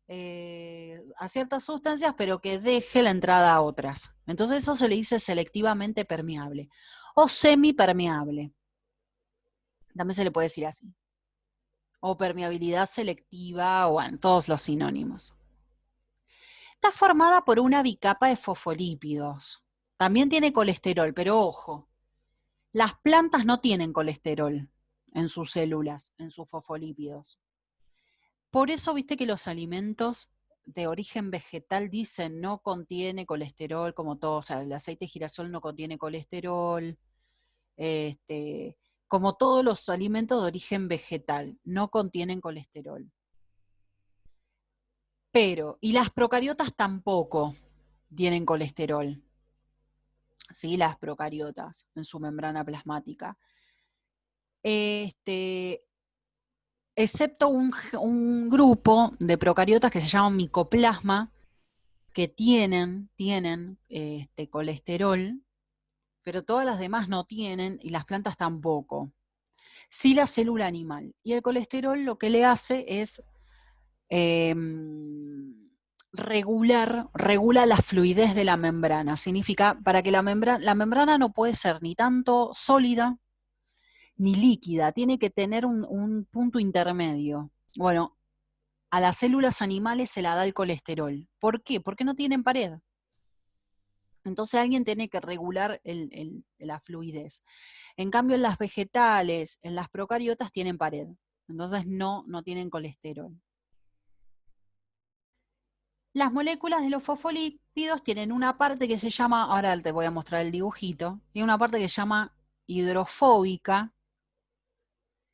sustancias, pero que deje la entrada a otras. Entonces eso se le dice selectivamente permeable o semipermeable. También se le puede decir así. O permeabilidad selectiva, o en todos los sinónimos. Está formada por una bicapa de fosfolípidos, también tiene colesterol, pero ojo, las plantas no tienen colesterol en sus células, en sus fosfolípidos. Por eso viste que los alimentos de origen vegetal dicen no contiene colesterol, como todo, o sea, el aceite de girasol no contiene colesterol, como todos los alimentos de origen vegetal, no contienen colesterol. Pero, y las procariotas tampoco tienen colesterol, ¿sí? Las procariotas en su membrana plasmática. Excepto un grupo de procariotas que se llaman micoplasma, que tienen colesterol, pero todas las demás no tienen y las plantas tampoco. Sí la célula animal. Y el colesterol lo que le hace es regula la fluidez de la membrana. Significa, para que la membrana no puede ser ni tanto sólida ni líquida, tiene que tener un punto intermedio. Bueno, a las células animales se la da el colesterol. ¿Por qué? Porque no tienen pared. Entonces alguien tiene que regular la fluidez. En cambio, en las vegetales, en las procariotas tienen pared. Entonces no tienen colesterol. Las moléculas de los fosfolípidos tienen una parte que se llama, ahora te voy a mostrar el dibujito, tiene una parte que se llama hidrofóbica,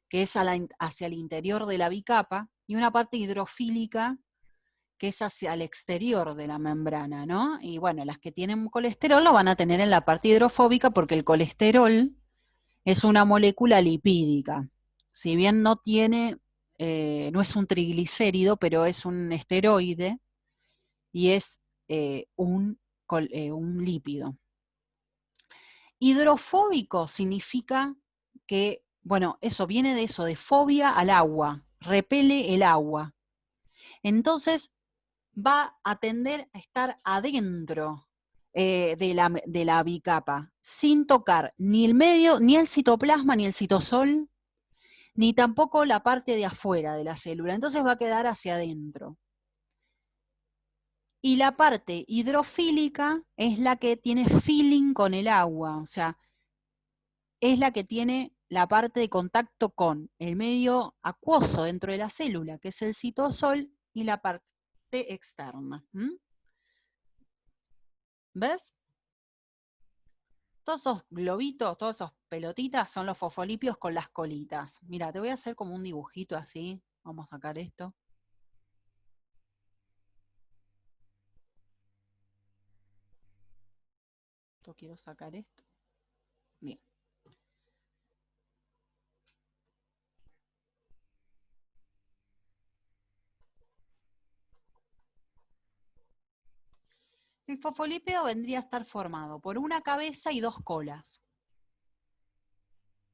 que es hacia el interior de la bicapa, y una parte hidrofílica, que es hacia el exterior de la membrana, ¿no? Y bueno, las que tienen colesterol lo van a tener en la parte hidrofóbica porque el colesterol es una molécula lipídica. Si bien no tiene, no es un triglicérido, pero es un esteroide y es un lípido. Hidrofóbico significa que, bueno, eso viene de eso, de fobia al agua, repele el agua. Entonces va a tender a estar adentro de la bicapa, sin tocar ni el medio, ni el citoplasma, ni el citosol, ni tampoco la parte de afuera de la célula. Entonces va a quedar hacia adentro. Y la parte hidrofílica es la que tiene feeling con el agua, o sea, es la que tiene la parte de contacto con el medio acuoso dentro de la célula, que es el citosol, y la parte externa. ¿Ves? Todos esos globitos, todos esos pelotitas son los fosfolípidos con las colitas. Mira, te voy a hacer como un dibujito así. Vamos a sacar esto. Quiero sacar esto. Bien. El fosfolípido vendría a estar formado por una cabeza y dos colas.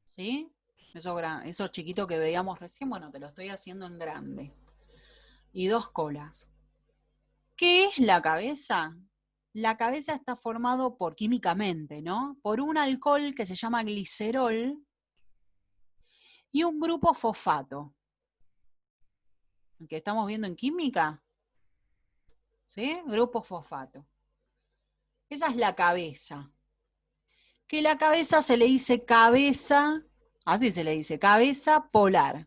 ¿Sí? Eso chiquito que veíamos recién, bueno, te lo estoy haciendo en grande. Y dos colas. ¿Qué es la cabeza? La cabeza está formado químicamente, ¿no? Por un alcohol que se llama glicerol y un grupo fosfato. El que estamos viendo en química, ¿sí? Grupo fosfato. Esa es la cabeza. Que la cabeza se le dice cabeza, así se le dice, cabeza polar.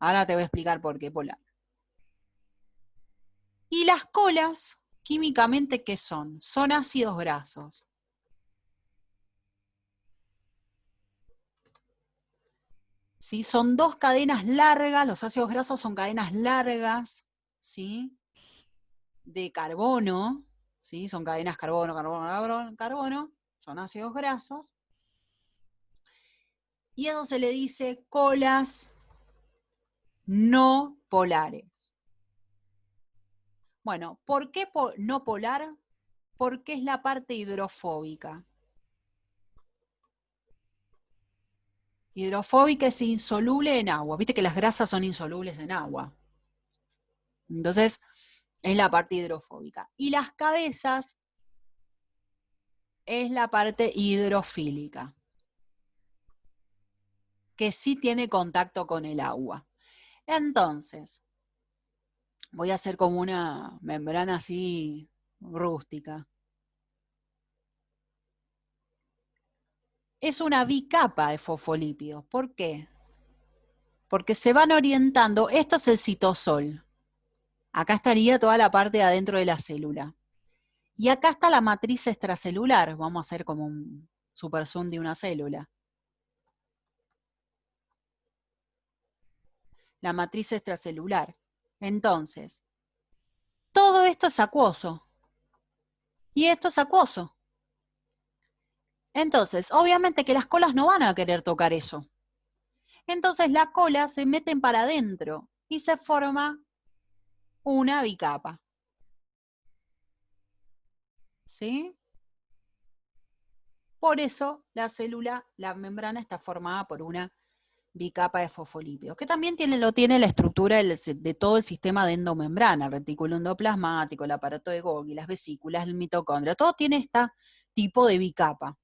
Ahora te voy a explicar por qué polar. Y las colas, químicamente, ¿qué son? Son ácidos grasos. ¿Sí? Son dos cadenas largas, los ácidos grasos son cadenas largas, ¿sí? De carbono, ¿sí? Son cadenas carbono, carbono, carbono, son ácidos grasos. Y eso se le dice colas no polares. Bueno, ¿por qué no polar? Porque es la parte hidrofóbica. Hidrofóbica es insoluble en agua. Viste que las grasas son insolubles en agua. Entonces, es la parte hidrofóbica. Y las cabezas es la parte hidrofílica, que sí tiene contacto con el agua. Entonces, voy a hacer como una membrana así rústica. es una bicapa de fosfolípidos. ¿Por qué? Porque se van orientando, esto es el citosol. Acá estaría toda la parte de adentro de la célula. Y acá está la matriz extracelular. Vamos a hacer como un super zoom de una célula. La matriz extracelular. Entonces, todo esto es acuoso. Y esto es acuoso. Entonces, obviamente que las colas no van a querer tocar eso. Entonces las colas se meten para adentro y se forma una bicapa. ¿Sí? Por eso la célula, la membrana está formada por una bicapa de fosfolípidos, que también lo tiene la estructura de todo el sistema de endomembrana, el retículo endoplasmático, el aparato de Golgi, las vesículas, el mitocondrio, todo tiene este tipo de bicapa.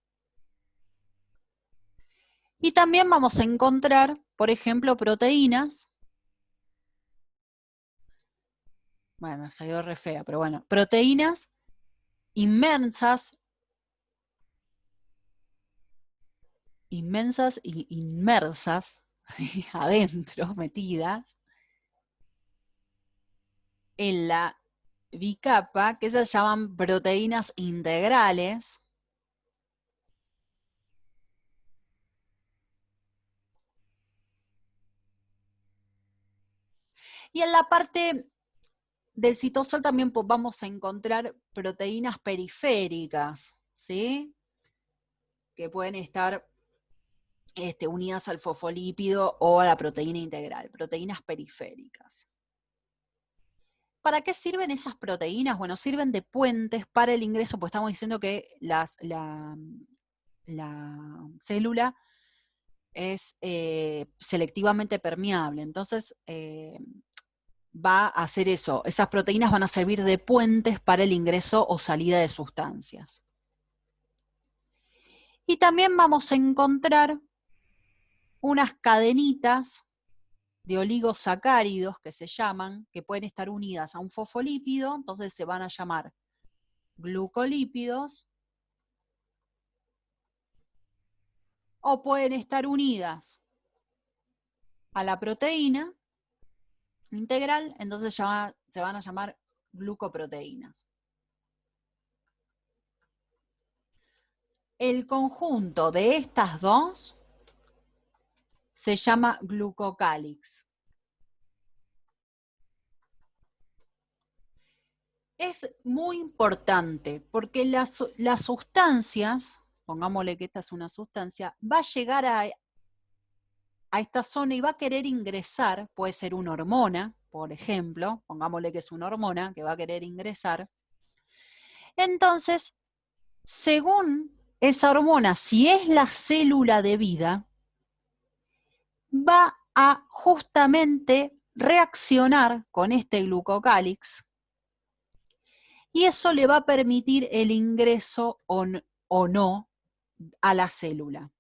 Y también vamos a encontrar, por ejemplo, proteínas. Bueno, salió re fea, pero bueno, proteínas inmensas y inmersas, ¿sí? Adentro, metidas, en la bicapa, que se llaman proteínas integrales. Y en la parte del citosol también vamos a encontrar proteínas periféricas, ¿sí? Que pueden estar unidas al fosfolípido o a la proteína integral, proteínas periféricas. ¿Para qué sirven esas proteínas? Bueno, sirven de puentes para el ingreso, pues estamos diciendo que la célula es selectivamente permeable, entonces va a hacer eso. Esas proteínas van a servir de puentes para el ingreso o salida de sustancias. Y también vamos a encontrar unas cadenitas de oligosacáridos que se llaman, que pueden estar unidas a un fosfolípido, entonces se van a llamar glucolípidos, o pueden estar unidas a la proteína integral, entonces se van a llamar glucoproteínas. El conjunto de estas dos se llama glucocálix. Es muy importante porque las sustancias, pongámosle que esta es una sustancia, va a llegar a esta zona y va a querer ingresar, puede ser una hormona, por ejemplo, pongámosle que es una hormona que va a querer ingresar. Entonces, según esa hormona, si es la célula de vida, va a justamente reaccionar con este glucocálix y eso le va a permitir el ingreso o no a la célula.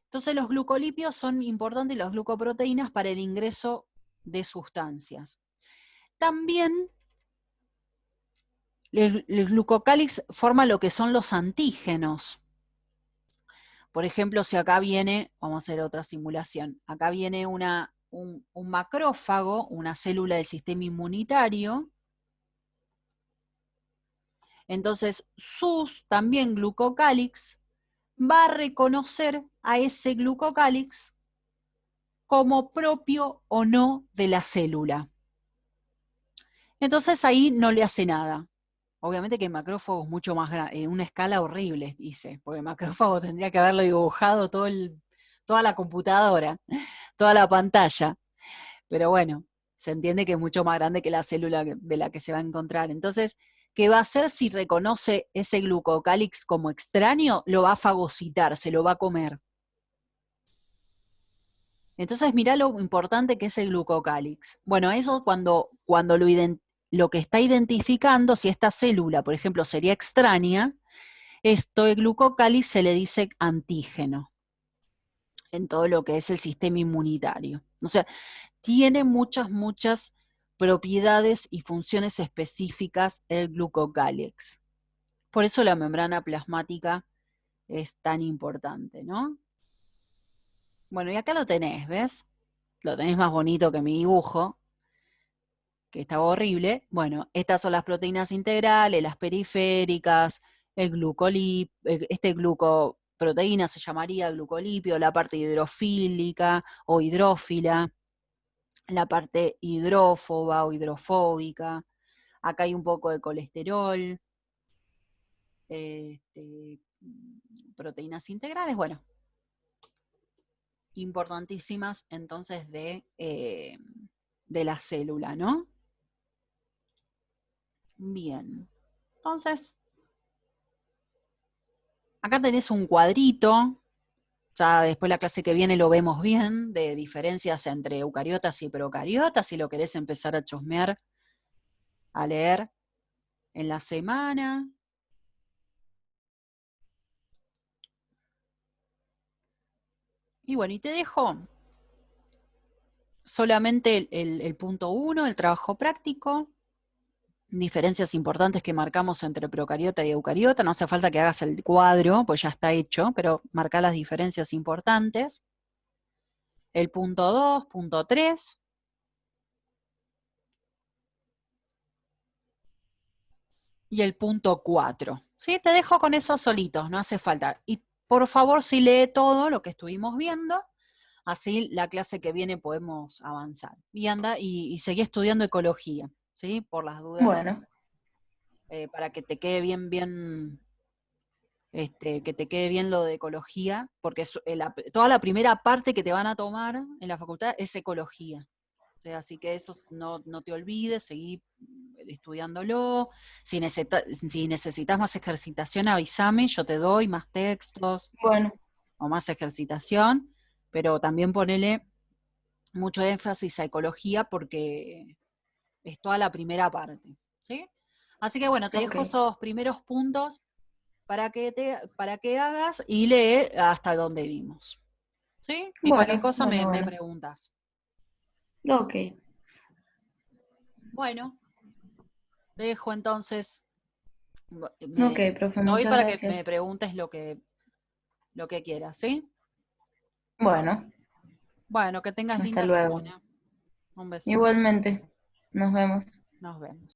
Entonces los glucolípidos son importantes, las glucoproteínas, para el ingreso de sustancias. También el glucocálix forma lo que son los antígenos. Por ejemplo, si acá viene, vamos a hacer otra simulación, acá viene un macrófago, una célula del sistema inmunitario. Entonces, sus también glucocálix va a reconocer a ese glucocálix como propio o no de la célula. Entonces ahí no le hace nada. Obviamente que el macrófago es mucho más grande, en una escala horrible, dice, porque el macrófago tendría que haberlo dibujado toda la computadora, toda la pantalla. Pero bueno, se entiende que es mucho más grande que la célula de la que se va a encontrar. Entonces, ¿qué va a hacer si reconoce ese glucocálix como extraño? Lo va a fagocitar, se lo va a comer. Entonces, mirá lo importante que es el glucocálix. Bueno, eso cuando lo que está identificando, si esta célula, por ejemplo, sería extraña, esto de glucocálix se le dice antígeno en todo lo que es el sistema inmunitario. O sea, tiene muchas propiedades y funciones específicas el glucocálix. Por eso la membrana plasmática es tan importante, ¿no? Bueno, y acá lo tenés, ¿ves? Lo tenés más bonito que mi dibujo, que estaba horrible. Bueno, estas son las proteínas integrales, las periféricas, el glucoproteína se llamaría glucolípido, la parte hidrofílica o hidrófila, la parte hidrófoba o hidrofóbica. Acá hay un poco de colesterol, proteínas integrales, bueno, importantísimas entonces de la célula, ¿no? Bien, entonces, acá tenés un cuadrito, ya después la clase que viene lo vemos bien, de diferencias entre eucariotas y procariotas, si lo querés empezar a chusmear, a leer en la semana. Y bueno, y te dejo solamente el punto 1, el trabajo práctico, diferencias importantes que marcamos entre procariota y eucariota. No hace falta que hagas el cuadro, pues ya está hecho, pero marca las diferencias importantes. El punto 2, punto 3. Y el punto 4. ¿Sí? Te dejo con esos solitos, no hace falta. Y por favor, sí lee todo lo que estuvimos viendo, así la clase que viene podemos avanzar. Y anda y seguí estudiando ecología, ¿sí? Por las dudas, Bueno, para que te quede bien, que te quede bien lo de ecología, porque toda la primera parte que te van a tomar en la facultad es ecología. Así que eso no te olvides, seguí estudiándolo. Si necesitas más ejercitación, avísame, yo te doy más textos bueno, o más ejercitación, pero también ponele mucho énfasis a ecología porque es toda la primera parte, ¿sí? Así que bueno, te ok, dejo esos primeros puntos para que hagas y lee hasta donde vimos, ¿sí? Y cualquier bueno, cosa bueno, me bueno, preguntas. ok. Bueno, te dejo entonces. Ok, Me profe, doy muchas para que gracias. me preguntes lo que quieras, ¿sí? Bueno, Bueno, que tengas hasta linda luego. semana. Un beso. Igualmente, nos vemos. Nos vemos.